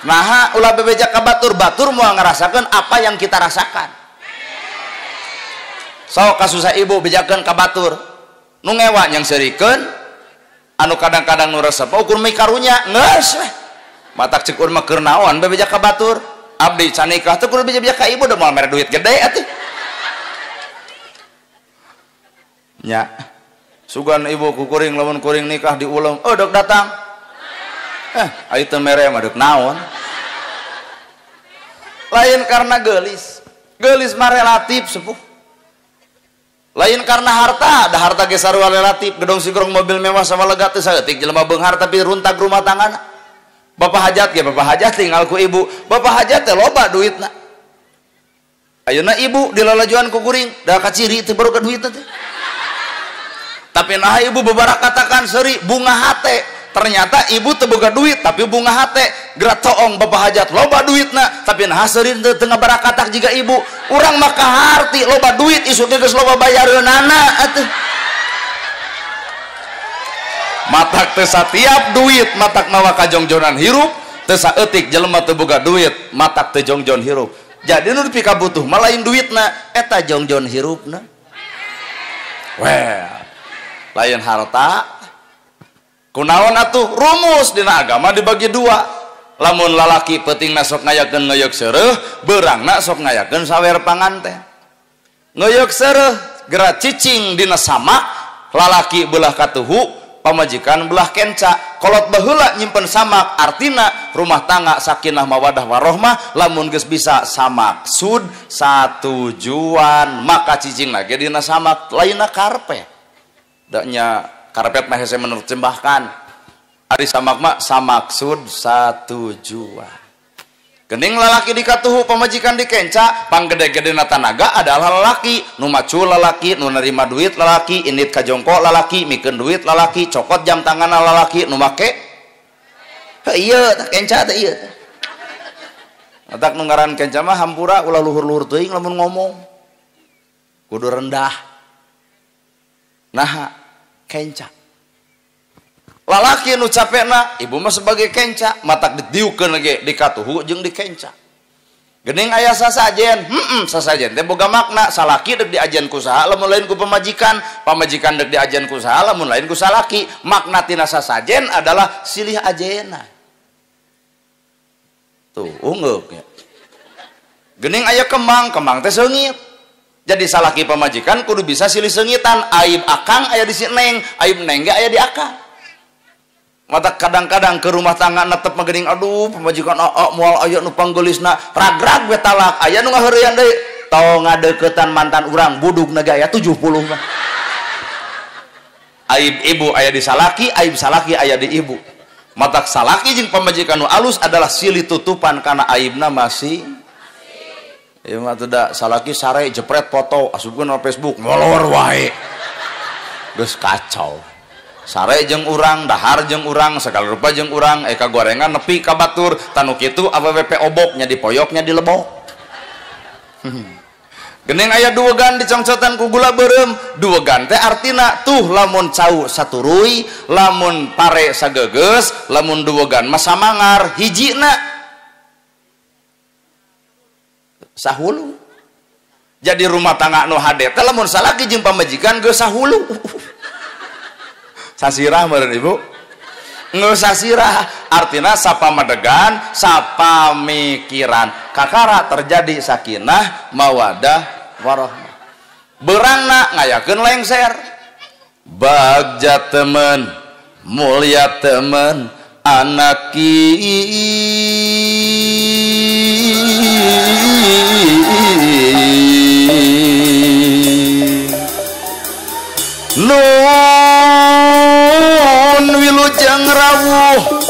nah ulah bebeja ka batur moal ngarasakeun apa yang kita rasakan sok kasusah ibu bejakeun ka batur nu ngewa nyang serikeun anu kadang-kadang nu resep ukur mi karunya geus we matak cekur mah keur naon bebeja ka batur abdi can nikah teh kudu beja ka ibu da moal mere duit gede atuh nya sugan ibu ku kuring lamun kuring nikah diulang deuk datang aya teh mere mah deuk naon lain karena gelis mah relatif sepuh lain karena harta da harta ge sarua relatif gedong sigrong mobil mewah sama lega teh saeutik jelema beunghar tapi runtag rumah tanggana bapak hajat tinggal ku ibu bapak hajat teh loba duitna ayeuna ibu dilalajuan ku kuring da kaciri teh baru ka duitna teh tapi nah ibu bebarak katakan seuri bunga hate ternyata ibu teu boga duit tapi bunga hate gerak toong bapak hajat loba duitna tapi nah seuri teu ngabarak katak jiga ibu urang mah kaharti loba duit isuk geus loba bayareunana atuh matak teu satiap duit matak mawa kajongjonan hirup teu saeutik jelema teu boga duit matak teu jongjon hirup jadi nu nepi ka butuh mah lain duitna eta jongjon hirupna well lain harta kunaon atuh rumus dina agama dibagi 2 lamun lalaki peutingna sok ngayakeun ngeuyeuk seureuf beurangna sok ngayakeun sawer panganten ngeuyeuk seureuf geura cicing dina samak lalaki beulah katuhu pamajikan belah kenca kolot baheula nyimpen samak artina rumah tangga sakinah mawadah warahmah lamun geus bisa samaksud satujuan maka cicing lagi dina samak lainna karpet daknya karpet mah hese menerjemahkan ari samak mah samaksud satujuan Gening lalaki dikatuhu pamajikan dikenca, panggede-gedena tanaga adalah lalaki, nu macul lalaki, nu nerima duit lalaki, indit kajongko lalaki, mikeun duit lalaki, cokot jam tanganna lalaki, nu make ieu tah kenca teh ieu teh. Atak nu ngaran kenca mah hampura ulah luhur-luhur teuing lamun ngomong. Kudu rendah. Nah, kenca. Lalaki nu capekna ibu mah sebagai kenca matak didiukeun ge dikatuhu jeung dikenca. Geuning aya sasajen, sasajen teh boga makna. Salaki deuk diajen ku saha lamun lain ku pamajikan, pamajikan deuk diajen ku saha lamun lain ku salaki. Makna tina sasajen adalah silih ajena. Tuh, ungeuk nya. Geuning aya kembang, kembang teh seungit. Jadi salaki pamajikan kudu bisa silih seungitan. Aib akang aya di si neng, aib neng ge aya di akang. Mata kadang-kadang ke rumah tangga netep magening aduh pamajikan moal aya nu panggeulisna ragrag we talak aya nu ngaheureun deui tong ngadeuketan mantan urang budugna ge aya 70 mah. Aib ibu aya di salaki, aib salaki aya di ibu. Matak salaki jeung pamajikan nu alus adalah silih tutupan kana aibna masih. Ieu mah teu da salaki sare jepret foto asupkeun na Facebook molor wae. Geus kacau. Sare jeung urang, dahar jeung urang, segala rupa jeung urang, kagorengan nepi ka batur, tanu kitu AWP oboknya dipoyoknya dilebok. Geuning aya duwegan dicongcotan ku gula beureum, duwegan teh artina tuh lamun cau saturuy, lamun pare sagegeus, lamun duwegan mah samangar, hijina sahulu. Jadi rumah tangga nu hade teh lamun salaki jeung pamajikan geus sahulu. Sasirah meureun ibu ngeus sasirah artina sapamadegan sapamikiran kakara terjadi sakinah mawadah warahmah beurangna ngayakeun lengser bagja temen mulia temen anak wilujeng rawuh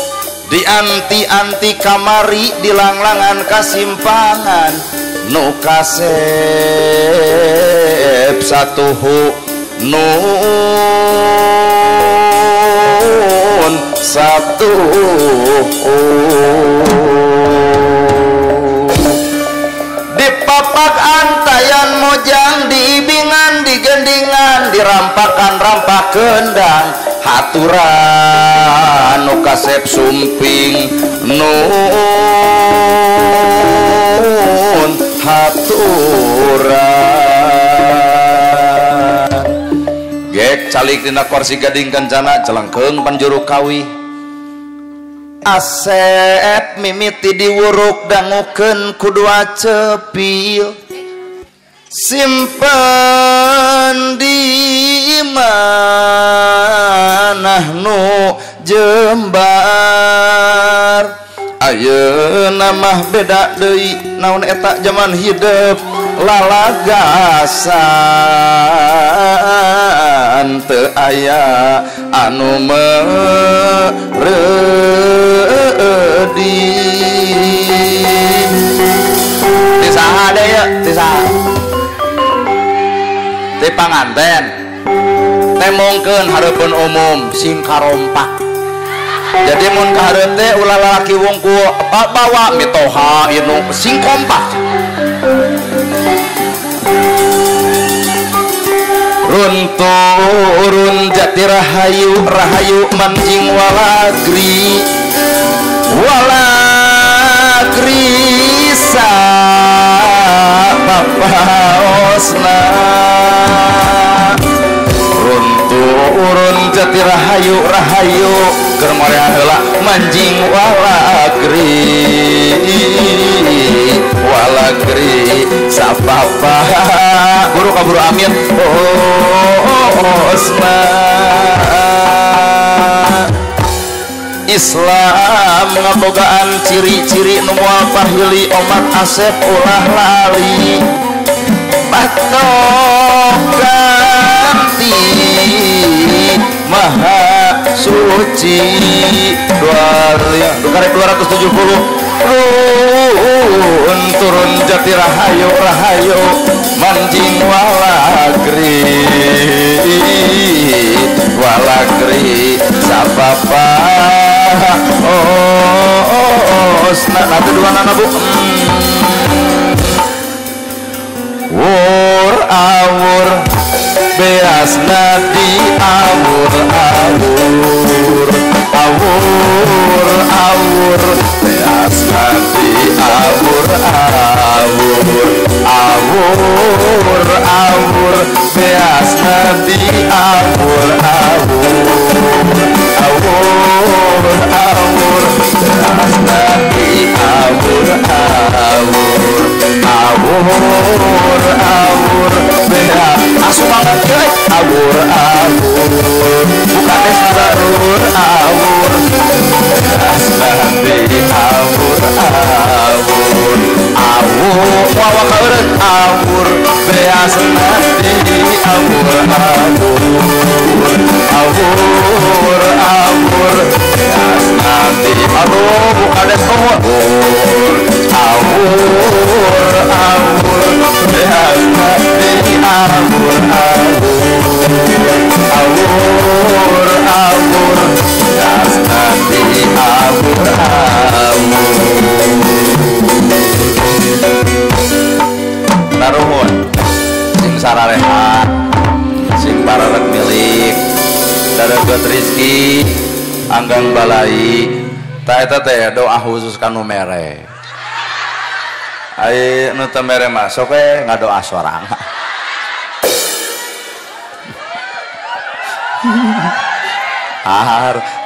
dianti-anti kamari dilanglangan kasimpangan nu kasep satuhu nun satuhu dipapak antayan mojang diibingan digendingan dirampakan rampak kendang haturan nu kasep sumping nun haturan gek calik dina kursi gading kencana celengkeung panjuru kawi asep mimiti diwuruk dangukeun kudua cepil simpen di manah nu jembar ayeuna mah beda deui naon eta zaman hidup lalagasan teu aya anu mereudi di saha deui di saha di panganten temongkeun hareupeun umum sing karompak jadi mun kahareup teh ulah lalaki wungku bawa mitoha inu sing kompak runturun jati rahayu rahayu manjing walagri sa bapaosna runturun jati rahayu rahayu keur moreha heula manjing walagri sapapa guru kaburu amin osma Islam ngabogaan ciri-ciri nu moal pahili omat asep ulah lali patokanti maha suci 270 turun jati rahayu rahayu manjing walagri sapapa nanti dua nana bu wur awur beas nadi awur awur awur awur beas nadi awur awur awur awur beas nadi awur awur awur awur beas nadi awur awur awur awur beas asuh banget guys awur awur bukan desarur awur beas nadi awur awur awur wawa kaurut awur beas nadi awur awur awur awur beas nadi aduh bukan desarur awur awur beas nadi awur awur awur beas nadi awur awur naruhun sing sararehat sing pararek milik dareget rizki anggang balai ta eta teh doa khusus kanu mere ai nu teu mere mah sok we ngadoa sorang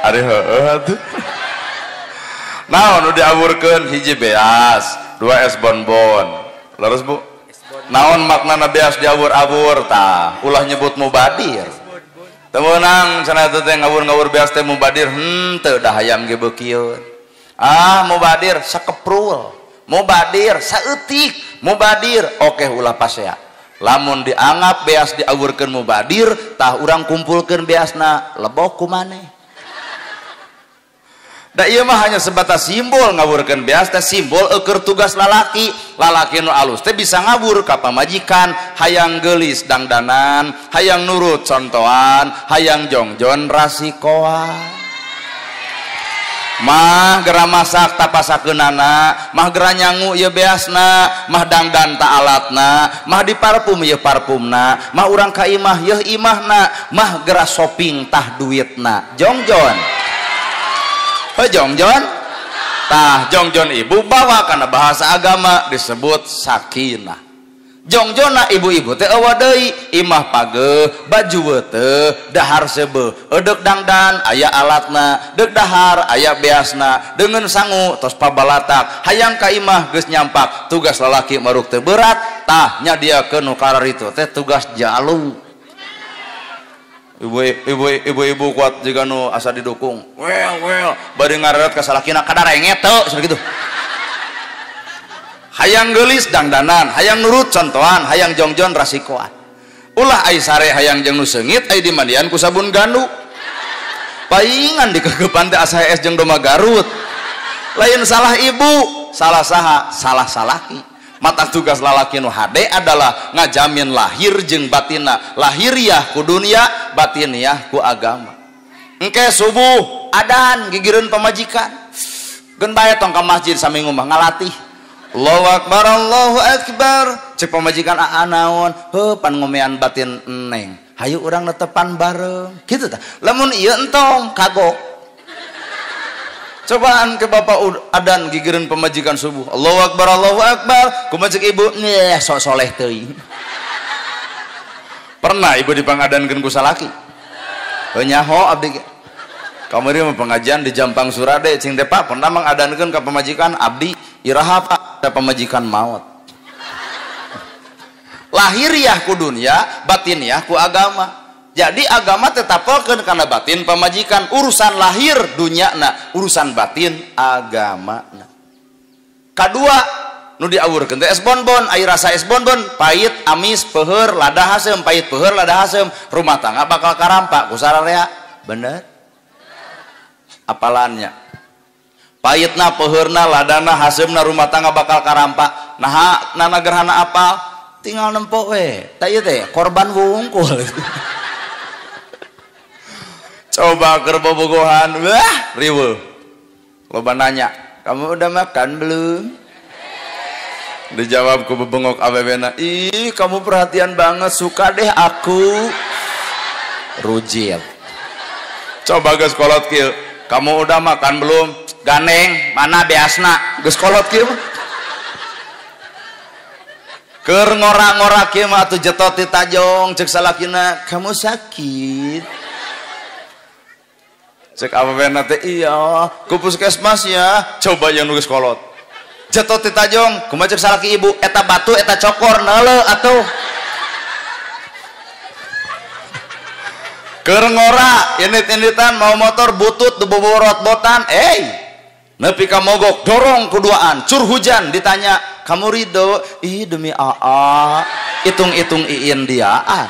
ari heueuh atuh naon nu diawurkeun hiji beas dua es bonbon leres bu naon maknana beas diawur-awur tah ulah nyebut mubadir teu meunang cenah teh ngawur-ngawur beas teh mubadir teu dah hayam ge beukieun mubadir sakeprul mubadir saeutik mubadir oke ulah pasea lamun dianggap beas diawurkeun mubadir tah urang kumpulkeun beasna lebok ku maneh da ieu mah hanya sebatas simbol ngawurkeun beas teh simbol eukeur tugas lalaki nu alus teh bisa ngawur ka pamajikan hayang geulis dangdanan hayang nurut contohan hayang jongjon rasikoan mah gera masak tapasakeunana mah gera nyangu ieu beasna mah dangdan ta alatna mah diparfum ieu parfumna mah urang ka imah yeuh imahna mah gera shopping tah duitna jongjon jongjon tah jongjon ibu bawa kana bahasa agama disebut sakinah jongjona ibu-ibu teh eueuh deui imah pageuh baju weuteuh dahar seubeuh eudek dangdan aya alatna deuk dahar aya beasna deungeun sangu tos pabalatak hayang ka imah geus nyampak tugas lalaki maruk teu berat tah nyadiakeun nu kararitu teh tugas jalung ibu-ibu kuat juga nu asa didukung well bari ngareret ka salakina kadarenge teu cenah kitu hayang geulis dangdanan hayang nurut contohan hayang jongjon rasikoan ulah ai sare hayang jeung nu seungit ai dimandian ku sabun gandu paingan dikegepan teh asa es jeung doma Garut lain salah ibu salah saha salah salaki mata tugas lalaki nu hade adalah ngajamin lahir jeung batinna lahiriah ku dunia batiniah ku agama engke subuh adan gigireun pamajikan geun bae tong ka masjid saminggu mah ngalatih Allahu Akbar Allahu Akbar cek pamajikan naon heuh pan ngomean batin neng hayu urang netepan bareng kitu tah lamun ieu entong kagok cobaan ke bapak adan gigireun pamajikan subuh Allahu Akbar kumaha cek ibu nyeh sok soleh teuing pernah ibu dipangadankeun ku salaki heuh nyaho abdi kamari mah pengajian di Jampang Surade cing teh Pak pernah mangadankeun ka pamajikan abdi iraha Pak ada pemajikan maut lahiriah ku dunia batiniah ku agama jadi agama tetapkeun kana batin pamajikan urusan lahir dunyana urusan batin agamana kadua nu diawurkeun teh es bonbon ai rasa es bonbon pait amis peuheur lada haseum pait peuheur lada haseum rumah tangga bakal karampa ku sararea bener apalannya payitna peheurna ladana haseumna rumah tangga bakal karampa. Nah nana gerhana apal tinggal nempok we tah ieu teh korban wungkul. Coba keur bobogohan wah riweuh loba nanya kamu udah makan belum, dijawab ku bebengok abebena ih kamu perhatian banget suka deh aku rujil. Coba geus kolot kieu kamu udah makan belum, ganeng mana beasna geus kolot kieu keur ngora-ngora kieu mah atuh jetot ti tajong ceuk salakina kamu sakit cek apa bener teh iya ku puskesmas ya coba yang nulis kolot jetot ti tajong kumaha cek salaki ibu eta batu eta cokor neuleuh atuh keur ngora indit-inditan mau motor butut boborot botan nepi ka mogok dorong kuduaan cur hujan ditanya kamu ridho ih demi aa hitung-hitung iin diaan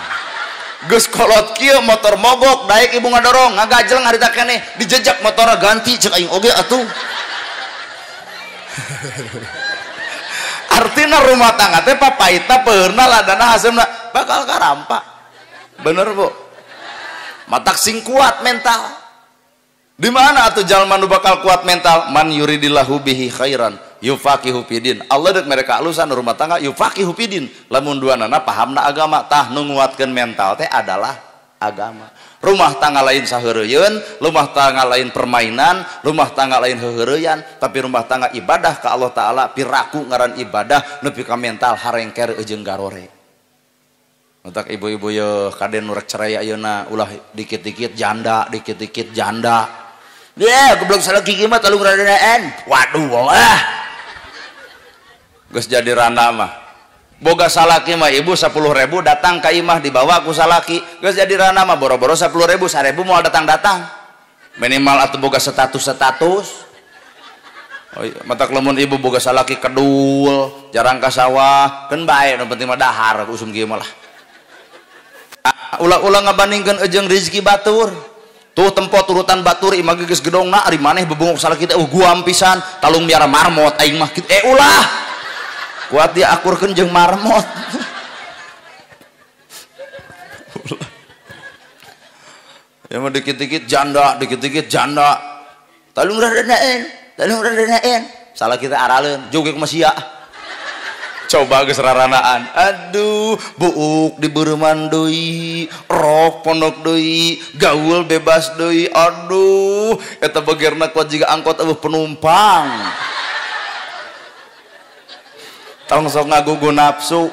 geus kolot kieu motor mogok daek ibu ngadorong ngagajel ngarita keneh dijejak motorna ganti cek aing oge atuh artina rumah tangga teh papaitna peurna ladana haseumna bakal karampa bener bu matak sing kuat mental di mana atuh jalma nu bakal kuat mental man yuridillahu bihi khairan yufaqihu fidin Allah deuk mereka alusan rumah tangga yufaqihu fidin lamun duanana pahamna agama tah nu nguatkeun mental teh adalah agama. Rumah tangga lain saheureuyeun, rumah tangga lain permainan, rumah tangga lain heuheureyan, tapi rumah tangga ibadah ka Allah taala piraku ngaran ibadah nepi ka mental harengker jeung garore. Untuk ibu-ibu ye kaden nu rek cerai ayeuna ulah dikit-dikit janda, dikit-dikit janda. Ya, goblok salaki kieu mah talung radanaan. Waduh, wah. Geus jadi rana mah. Boga salaki mah ibu 10.000 datang ka imah dibawa ku salaki. Geus jadi rana mah boro-boro 10.000 1.000 moal datang-datang. Minimal atuh boga status-status. Oh, matak lamun ibu boga salaki kedul, jarang ka sawah, keun bae nu penting mah dahar usum kieu mah lah. Ulah-ulah ngabandingkeun jeung rezeki batur. Tuh tempo turutan batur imah geus gedongna ari maneh bebungok salaki teh guam pisan, talung miara marmot aing mah kitu. Ulah. Kuat dia akurkeun jeung marmot. Ya mah dikit-dikit janda, dikit-dikit janda. Talung radanaan. Salah kita araleun, joget ku sia. Coba geus raranaan. Aduh, buuk dibeureman deui, rok pondok deui, gaul bebas deui. Aduh, eta begerna kuat jiga angkot eueuh penumpang. Tong sok ngagugu nafsu.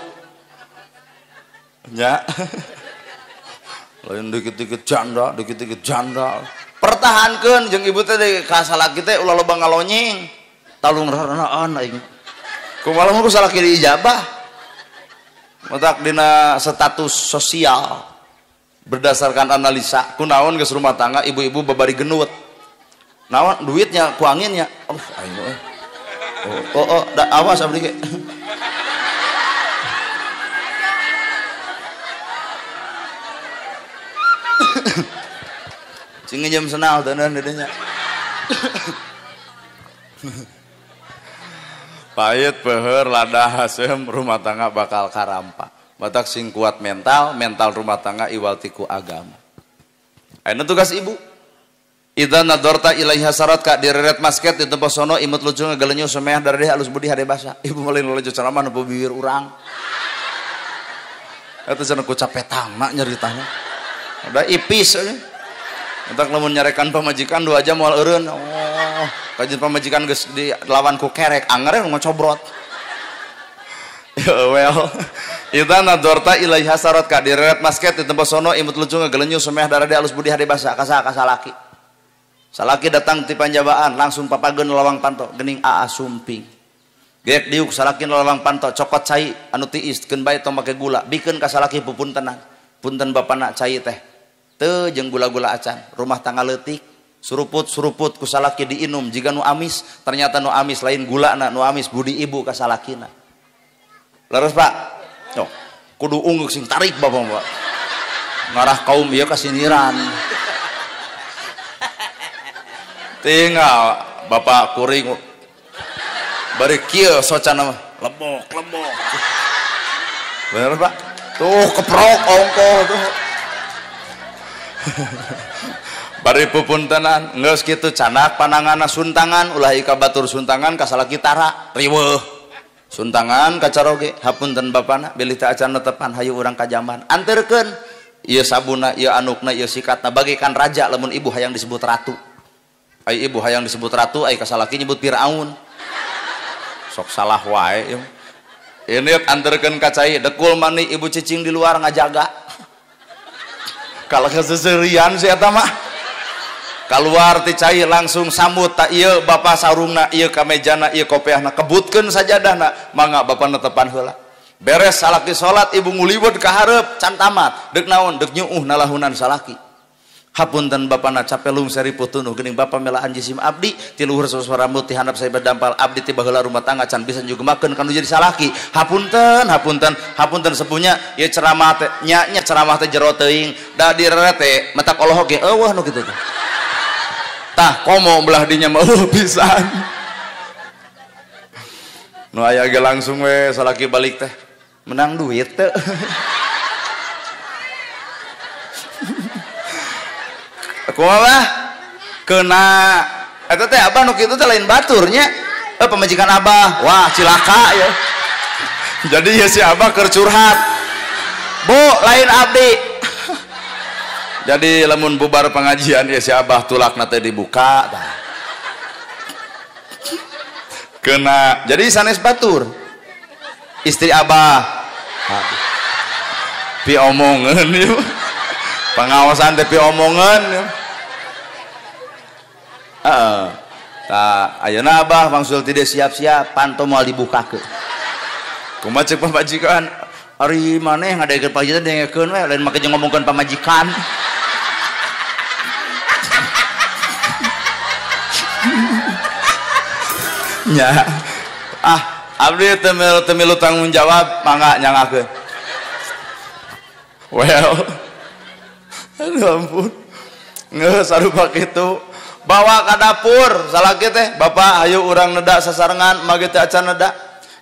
Nya. Lain dikit-dikit janda, dikit-dikit janda. Pertahankeun jeung ibu teh ka salaki teh ulah loba ngalonyeng. Talung raranaan aing. Kumaha mah ku salaki diijabah. Matak dina status sosial berdasarkan analisa kunaon geus rumah tangga ibu-ibu babari genut. Naon duitnya ku anginnya. Aing awas abdi ge. Cing jam senal teuneun dedenya. Payet peuheur ladah haseum rumah tangga bakal karampa. Batak sing kuat mental, mental rumah tangga iwalti ku agama. Ayeuna tugas ibu. Idza nadorta ilaiha sarat ka direret masket di tempat sono imut lucu ngagaleunyu semeh daradeh alus budi hade basa. Ibu meulin lucu ceramah nu bibir urang. Eta cenah ku capetangna nyeritanya. Udah ipis aja. Entak lamun nyarekan pamajikan 2 jam moal eureun. Oh, kajian pamajikan geus dilawan ku kerek anger ngocobrot. Ya well. Idza nadorta ilaiha sarat ka direret masket di tempat sono imut lucu ngagaleunyu semeh daradeh alus budi hade basa ka salaki. Salaki datang ti panjabaan langsung papageun lawang panto geuning aa sumping. Geek diuk salaki lawang panto cokot cai anu tiis keun bae tong make gula bikeun ka salaki pupuntenan. Punten bapana cai teh. Teu jeung gula-gula acan, rumah tangga leutik, suruput-suruput ku salaki diinum jiga nu amis, ternyata nu amis lain gulana, nu amis budi ibu ka salakina. Leres Pak? Yo, kudu ungguk sing tarik Bapak. Ngarah kaum ieu ka siniran. Tinggal bapak kuring bari kieu socana mah lemok bener Pak tuh keprok ongkoh tuh bari pupuntenan geus kitu canak pananganna suntangan ulah ika batur suntangan ka salaki tara riweuh suntangan ka caroge hapunten bapana bilih teh acan netepan hayu urang ka jamban anterkeun ieu sabuna ieu anukna ieu sikatna bagaikan raja lamun ibu hayang disebut ratu ai ibu hayang disebut ratu ai ka salaki nyebut Firaun sok salah wae ini anterkeun ka cai dekul mani ibu cicing di luar ngajaga kalau keseserian si eta mah keluar ti cai langsung sambut tak ieu bapa sarungna ieu kamejana ieu kopiahna kebutkeun sajadahna mangga bapa netepan heula beres salaki salat ibu nguliwet ka hareup can tamat deuk naon deuk nyuuh nalahunan salaki hapunten bapana capelung seri putunuh geuning bapa melaan jisim abdi ti luhur suara rambut ti handap saya berdampal abdi ti baheula rumah tangga can bisa nyugemakeun kanu jadi salaki hapunten sepunya ieu ceramah teh nya ceramah teh jero teuing da direre teh matak oloh ge eueuh nu kitu teh tah komo belah dinya mah pisan nu aya ge langsung we salaki balik teh menang duit teh kumaha kena eta teh abah nu kitu teh lain baturnya pemajikan abah wah cilaka ya jadi ya si abah keur curhat bu lain abdi jadi lamun bubar pengajian ya si abah tulakna teh dibuka tah kena jadi sanes batur istri abah pi omongan yuk pengawasan teh pi omongan yuk tak ayeuna abah mangsul tidak siap-siap panto moal dibukakeun kumaha ceuk pamajikan ari maneh ngadaekeun pajitan dengekeun we lain make jeung ngomongkeun pamajikan nya abdi teu milu tanggung jawab mangga nyangakeun well aduh ampun geus sarupa kitu bawa ke dapur salaki teh bapak ayo urang neda sasarengan mage teh acan neda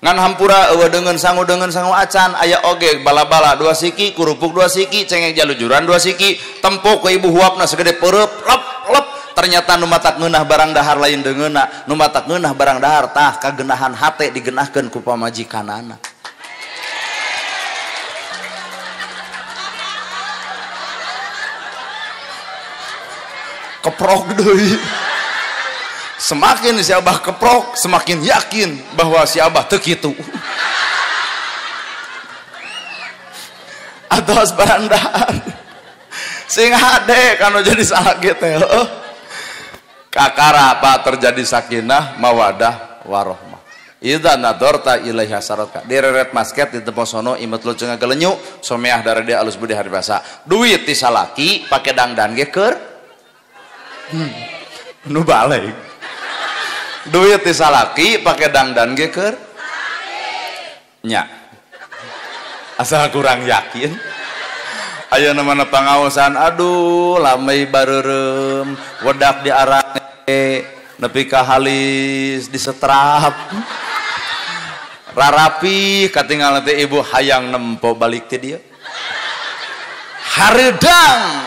ngan hampura eueuh deungeun sangu acan aya oge bala-bala 2 siki kurupuk 2 siki cengek jalujuran 2 siki tempuk ku ibu huapna segede peureub lep ternyata nu matak ngeunah barang dahar lain deungeunna nu matak ngeunah barang dahar tah kagenahan hate digenahkeun ku pamajikanana keprok deui semakin si abah keprok semakin yakin bahwa si abah teu kitu atos barandaan sing hade kanu jadi salaki teh kakara apa terjadi sakinah mawadah warahmah idza nadorta ilaiha saratka direret masket di tempat sono imut lucu ngagelenyu someah dara dia alus budi hari biasa duit ti salaki pake dangdan ge keur nu balik duit ti salaki pake dangdan ge keur nya asal kurang yakin ayeuna mana pangaosan aduh lamai bareureum wedak diarane nepi ka halis disetrap rarapi katinggal teh ibu hayang nempo balik ti dieu hareudang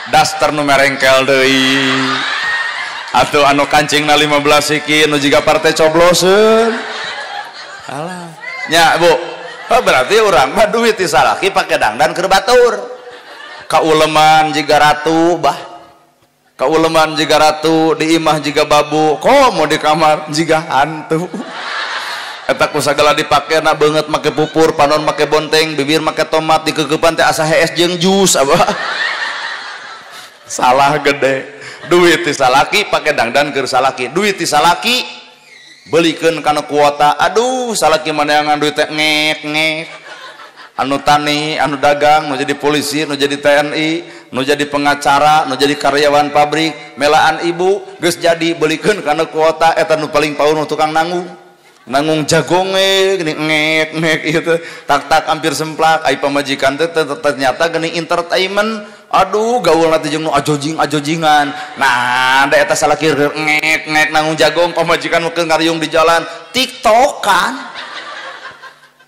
daster nu merengkel deui atuh anu kancingna 15 siki nu jiga partai cobloseun alah nya bu berarti urang mah duit ti salaki pake dangdan keur batur kauleman jiga ratu bah kauleman jiga ratu di imah jiga babu komo di kamar jiga hantu eta ku sagala dipakena beungeut make pupur panon make bonteng bibir make tomat dikeukepan teh asa hees jeung jus abah salah gede duit ti salaki pake dangdan keur salaki duit ti salaki belikeun kana kuota aduh salaki maneangan duit teh ngek anu tani anu dagang nu jadi polisi nu jadi TNI nu jadi pengacara nu jadi karyawan pabrik melaan ibu geus jadi belikeun kana kuota eta nu paling paun tukang nanggung jagonge gini ngek ieu teh tak hampir semplak ai pamajikan teh ternyata geuning entertainment aduh gaul nanti jeung nu ajojingan nah da eta salaki ngek nanggung jagong pamajikan nu ngariung di jalan tiktokan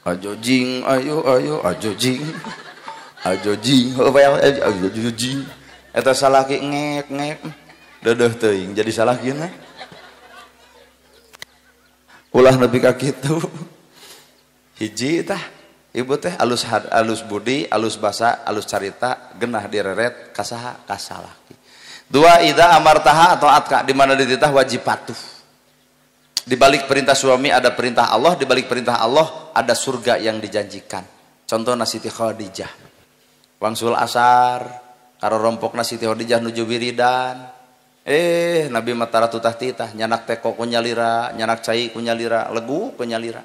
ajojing ayo ajojing ajojing eta salaki ngek deudeuh teuing jadi salakina ulah nepi ka kitu hiji tah ibu teh alus budi, alus basa, alus carita, genah direret kasaha kasalaki. Dua ida amartaha atau atka di mana dititah wajib patuh. Di balik perintah suami ada perintah Allah, di balik perintah Allah ada surga yang dijanjikan. Contoh Siti Khadijah. Wangsul asar karo rompokna Siti Khadijah nuju wiridan. Nabi matara tutah titah nyanak teko ku nyalira, nyanak cai ku nyalira, legu ku nyalira.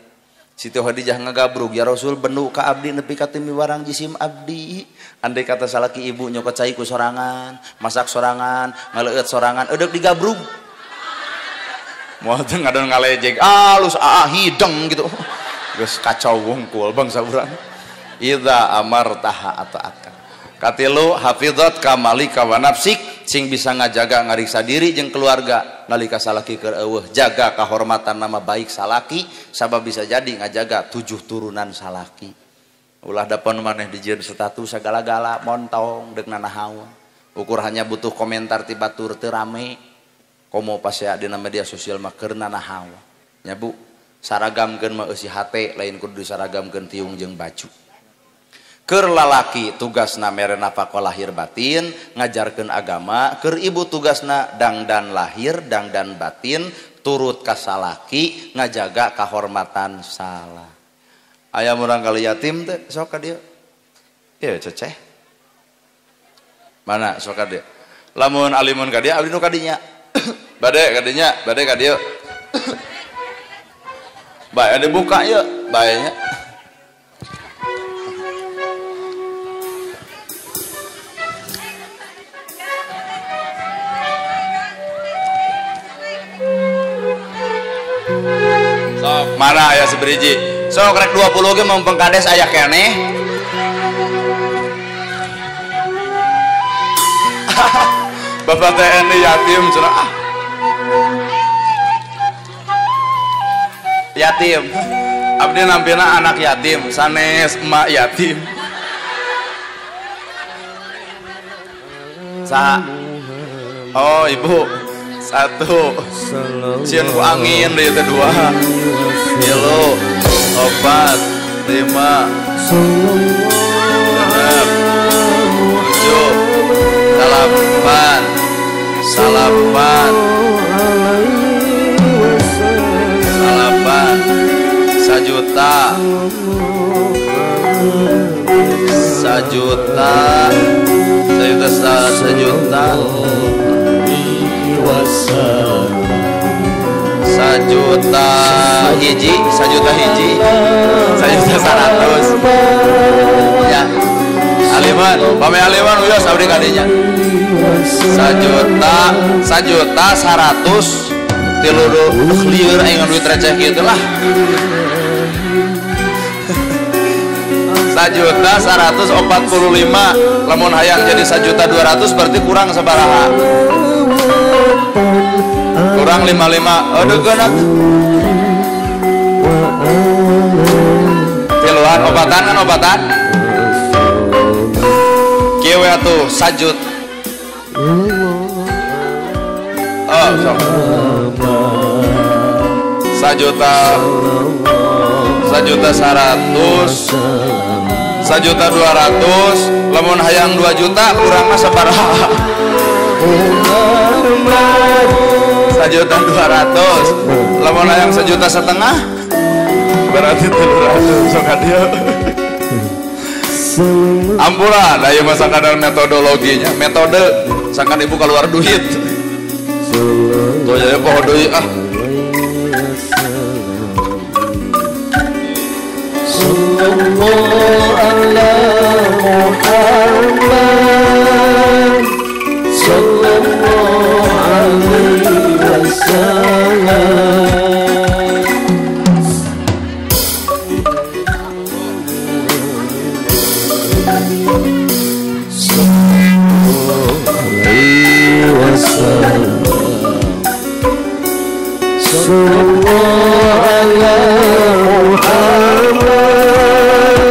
Siti Khadijah ngagabrug ya Rasul benu ka abdi nepi ka temi warang jisim abdi andai kata salaki ibu nyokot cai ku sorangan masak sorangan ngaleueut sorangan eudeup digabrug moal teu ngadon ngalejeg alus hideng gitu geus kacau wungkul bangsa urang idza amartaha ata'aka katilu hafizat kamalika wa nafsik sing bisa ngajaga ngariksa diri jeung keluarga nalika salaki keur eueuh jaga kahormatan nama baik salaki sabab bisa jadi ngajaga 7 turunan salaki ulah dapon maneh dijieun status sagala-gala montong deuk nanahaun ukur hanya butuh komentar ti batur teu rame komo pasea dina media sosial mah keur nanahaun nya Bu saragamkeun mah eusi hate lain kudu disaragamkeun tiung jeung baju keur lalaki tugasna mere nafaqah lahir batin ngajarkeun agama keur ibu tugasna dangdan lahir dangdan batin turut ka salaki ngajaga kahormatan salah aya urang kali yatim teh sok ka dieu ieu ceceh mana sok ka dieu lamun alimun ka dieu abdi nu ka dinya bade ka dieu bae ade buka ieu bae nya mana aya seberiji sok rek 20 ge mumpung kades aya keneh bapak teh ini yatim cenah yatim abdi nampina anak yatim sanes emak yatim oh ibu 1 sieun ku angin deui teh 2 3 4 5 6 7 8 sajuta hiji 100 ya aliman pame aliman uyos abdi kadinya 1.100.000 tiludu lieur aing duit receh kitu lah 1.145.000 lamun hayang jadi 1.200.000 berarti kurang sabaraha kurang 55 aduh genak tiluan obatan kieu atuh 1 juta oh sok 1.100.000 1.200.000 lamun hayang 2 juta kurang mah sabaraha 1.200.000 lamun hayang 1,5 juta berarti 300 sok adieu ampuran aya mah sakadar metodologinya metode sakan ibu keluar duit tuh jadi poho deui Sallallahu ala Muhammad Sallallahu alaihi wasallam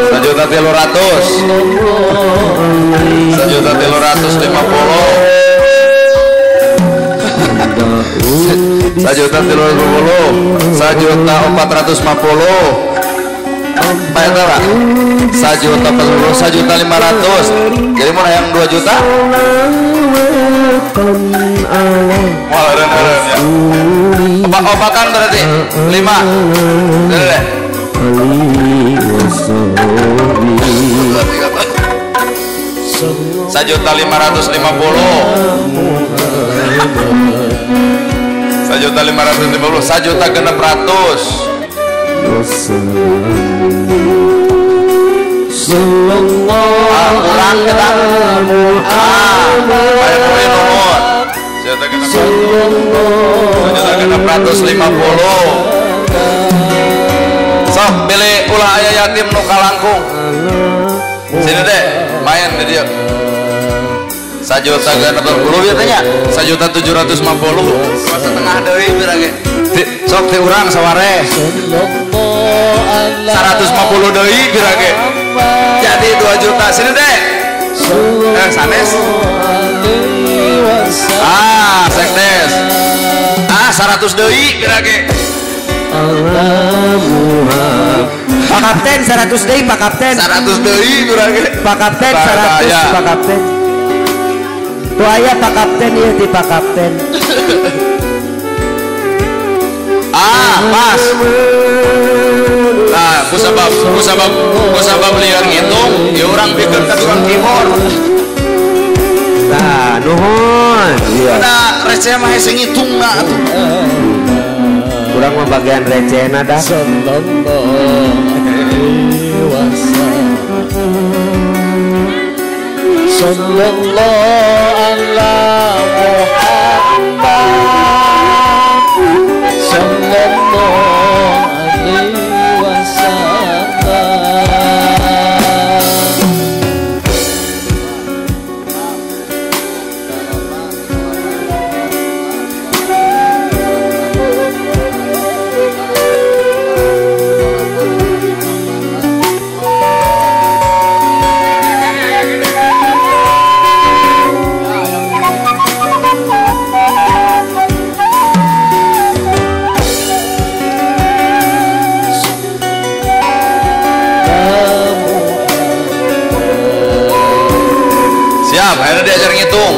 Sajuta 300. Sajuta 350. Sajuta 350. Sajuta 450. Pak sajuta 40, sajuta 500. Jadi mau yang 2 juta? Wah, ya. Obatan berarti 5. Deh. Sajuta 550. Sajuta 550. Sajuta 600. Kurang kita Sajuta 650. Sok pilih ulah ayah yatim nu kalangkung. Sini deh main di dia. Sajuta 650 biasanya. Sajuta 750. Masa tengah deui berage. Sok ti urang saware 150 deui birage jadi 2 juta. Sini deh sanes sekdes 100 deui birage Pak Kapten 100 deui Pak Kapten 100 deui birage Pak Kapten 100 Pak Kapten tuh aya Pak Kapten ieu ti Pak Kapten pas. Nah, kusabab liar ngitung, ya orang bikin ke tukang keyboard. Nah, nuhun. Ada receh mah hese ngitung na atuh. Kurang mah bagian recehna dah. Sallallahu alaihi akhirnya diajar ngitung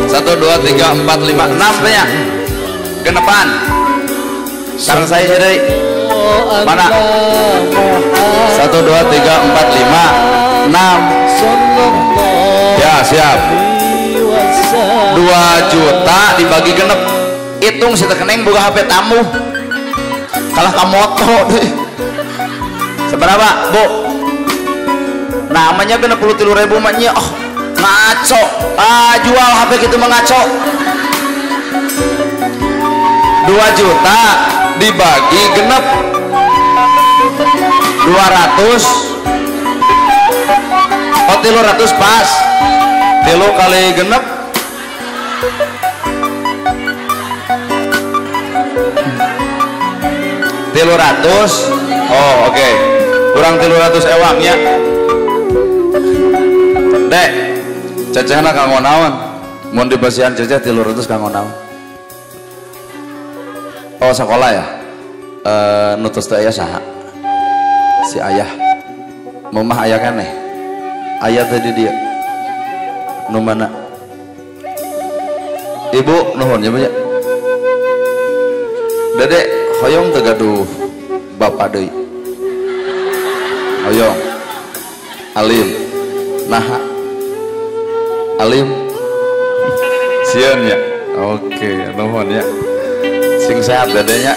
1, 2, 3, 4, 5, 6 banyak genepan sekarang saya jadi mana 1, 2, 3, 4, 5, 6 ya siap 2 juta dibagi genep hitung si terkeneng buka HP tamu kalah ke moto seberapa bu namanya genep 33.000 maknya ngaco jual HP gitu mengaco 2 juta dibagi genep 200 oh 300 pas 3 kali genep 300 oh oke kurang 300 ewangnya dek cecehna kanggo naon mun dibasihan ceceh 300 kanggo naon oh sekolah ya nutus teh aya saha si ayah mamah aya keneh aya tadi dia nu mana ibu nuhun ya banyak dedek hoyong tegaduh bapak deui hoyong alim naha alim sieun ya oke nuhun ya sing sehat dedenya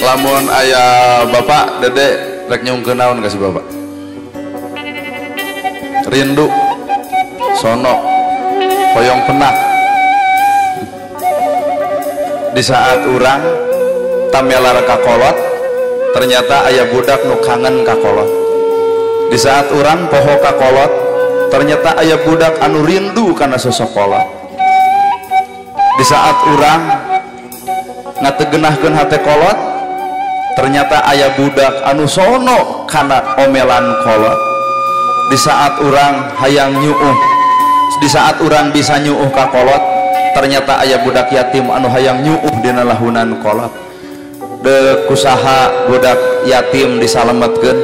lamun aya bapak dede rek nyungkeun naon ka si bapak rindu sono hoyong penah di saat urang tamelar ka kolot ternyata aya budak nu kangen ka kolot di saat urang poho ka kolot ternyata aya budak anu rindu karena sosok kolot Di saat orang ngategenahkeun hate kolot, ternyata aya budak anu sono kana omelan kolot. Di saat orang hayang nyuuh, di saat orang bisa nyuuh ka kolot, ternyata aya budak yatim anu hayang nyuuh dina lahunan kolot. Dek kusaha budak yatim disalametkeun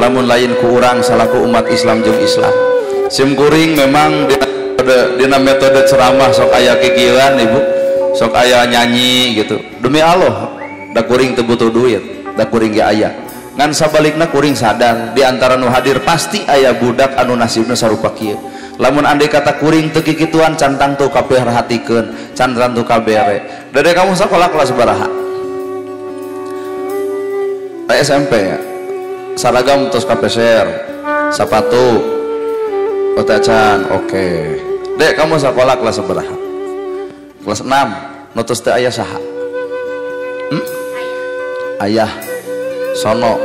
lamun lain ku urang salaku umat Islam jeung Islam. Sim kuring memang dina metode ceramah sok aya kikieuan ibu, sok aya nyanyi gitu. Demi Allah, da kuring teu butuh duit, da kuring ge aya. Ngan sabalikna kuring sadar di antara nu hadir pasti aya budak anu nasibna sarupa kieu. Lamun andai kata kuring teu kikituan cantang tuh kaperhatikeun, cantang tuh kabere. Dede kamu sakola kelas baraha? SMP ya. Saragam tos kapeser, sepatu, otacan, oke. Dek kamu sekolah kelas berapa? Kelas 6. Nutus teh ayah saha? Ayah, sono,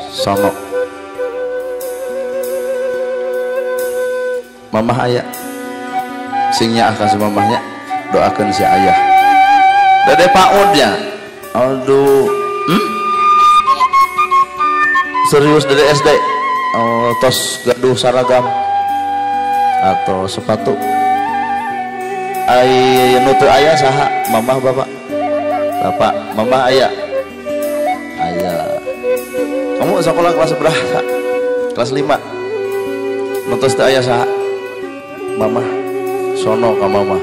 sono. Mamah ayah, singnya akan si mamahnya, doakan si ayah. Dede paudnya. Aduh, serius dari SD. Oh, tos gaduh saragam atau sepatu. Ai nutu ayah saha? Mamah bapak? Bapak, mamah ayah. Ayah. Kamu sekolah kelas berapa? Kelas 5. Nutus teh ayah saha? Mamah. Sono ka mamah.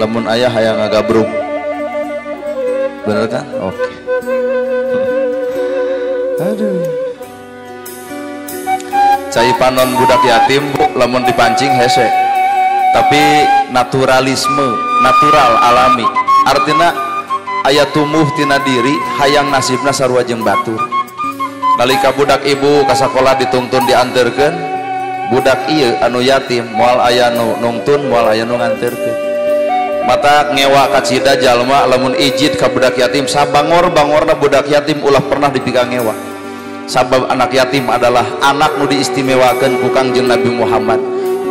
Lamun ayah hayang ngagabrung. Bener kan? Oke. Aduh. Cai panon budak yatim bu, lamun dipancing hese. Tapi naturalisme, natural alami. Artinya aya tumuh tina diri hayang nasibna sarua jeung batur. Nalika budak ibu ka sakola dituntun dianterkeun, budak ieu anu yatim moal aya nu nungtun, moal aya nu nganterkeun. Mata ngewa kacida jalma lamun ijid ka budak yatim sabangor-bangorna budak yatim ulah pernah dipigang ngewa. Sabab anak yatim adalah anak nu diistimewakeun ku Kangjeng Nabi Muhammad.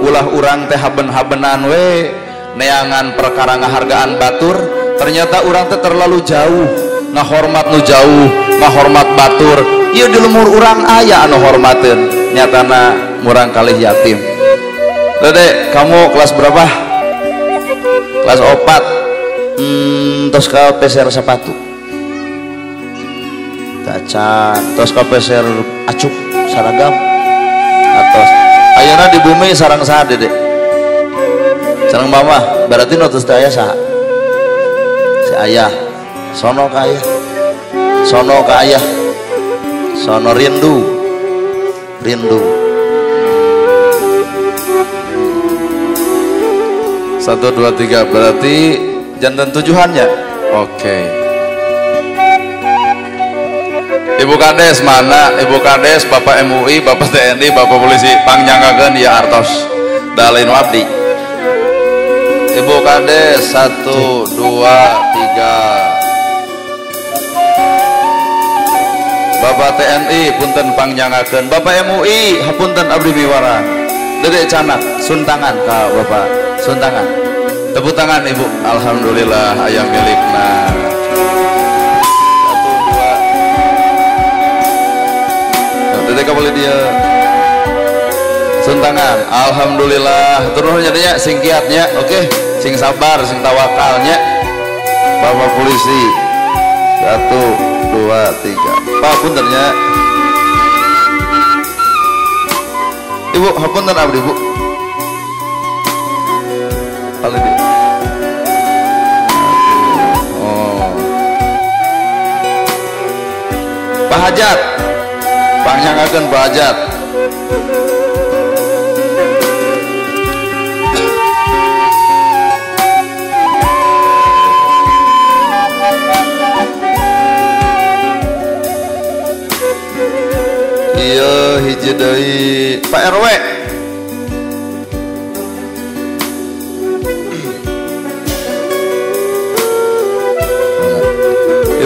Ulah urang teh haben-habenan we neangan perkara ngahargaan batur, ternyata urang teh terlalu jauh ngahormat nu jauh, ngahormat batur. Ieu di lemur urang aya anu hormateun, nyatana murang kalih yatim. Dede, kamu kelas berapa? Kelas 4. Tos ka peser sepatu tacan, tos ka peser acuk saragam atos ayeuna di bumi sareng saha Dede? Sareng mamah, berarti nutus teh aya saha? Si ayah. Sono ka ayah, sono ka ayah, sono rindu, rindu. 1, 2, 3 berarti jantan tujuannya. Oke. Ibu Kades mana? Ibu Kades, Bapak MUI, Bapak TNI, Bapak Polisi pangjanggakeun ya artos dalain abdi. Ibu Kades 1, 2, 3. Bapak TNI punten pangjanggakeun. Bapak MUI hapunten abdi miwara. Dedek canak suntangan ka Bapak. Suntangan, tepuk tangan ibu. Alhamdulillah ayam milikna. 1, 2. Dedek boleh dia. Suntangan, alhamdulillah. Terus jadinya sing kiatnya, oke, sing sabar, sing tawakalnya. Bapak polisi. 1, 2, 3. Pak puntennya. Ibu, hapunten abdi ibu. Oh. Pak Hajat pangjanggakeun Pak Hajat. Iya hiji deui Pak RW.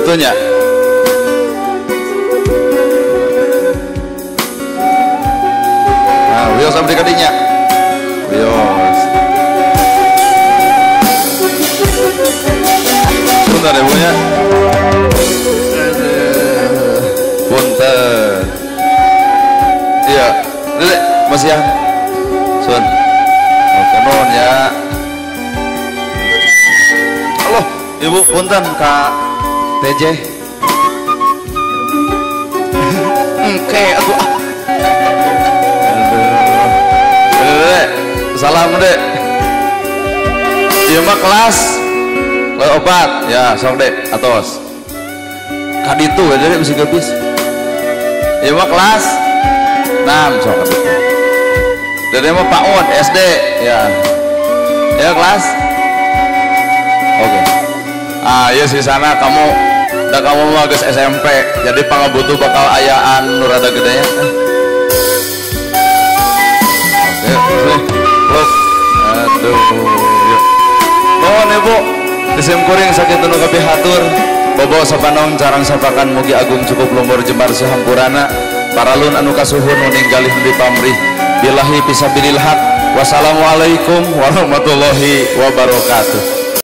Itunya nah, wios abdi kadinya Punten ibunya. Punten. Iya, Dek, masih ya. Sun. Oke, nuhun ya. Halo, Ibu, punten Kak TJ. Oke, aduh. Dek, salam Dek. Ieu mah kelas obat ya, sok Dek, atos. Kaditu ya Dek bisa gebis. Ieu mah kelas 6 sok kaditu. Dede mah PAUD SD ya. Ya kelas. Oke. Ya di sana kamu mah geus SMP. Jadi pangabutuh bakal ayaan nu rada gede ya. Oke. Look. Aduh. Yuk. Nuhun Ibu. Disim kuring sakitu nu kabeh hatur. Bobo sapanong carang sapakan mugi agung cukup lumur jembar sahampurana. Paralun anu kasuhun nu ninggalih di pamrih. Billahi fisabilil haq. Wassalamualaikum warahmatullahi wabarakatuh.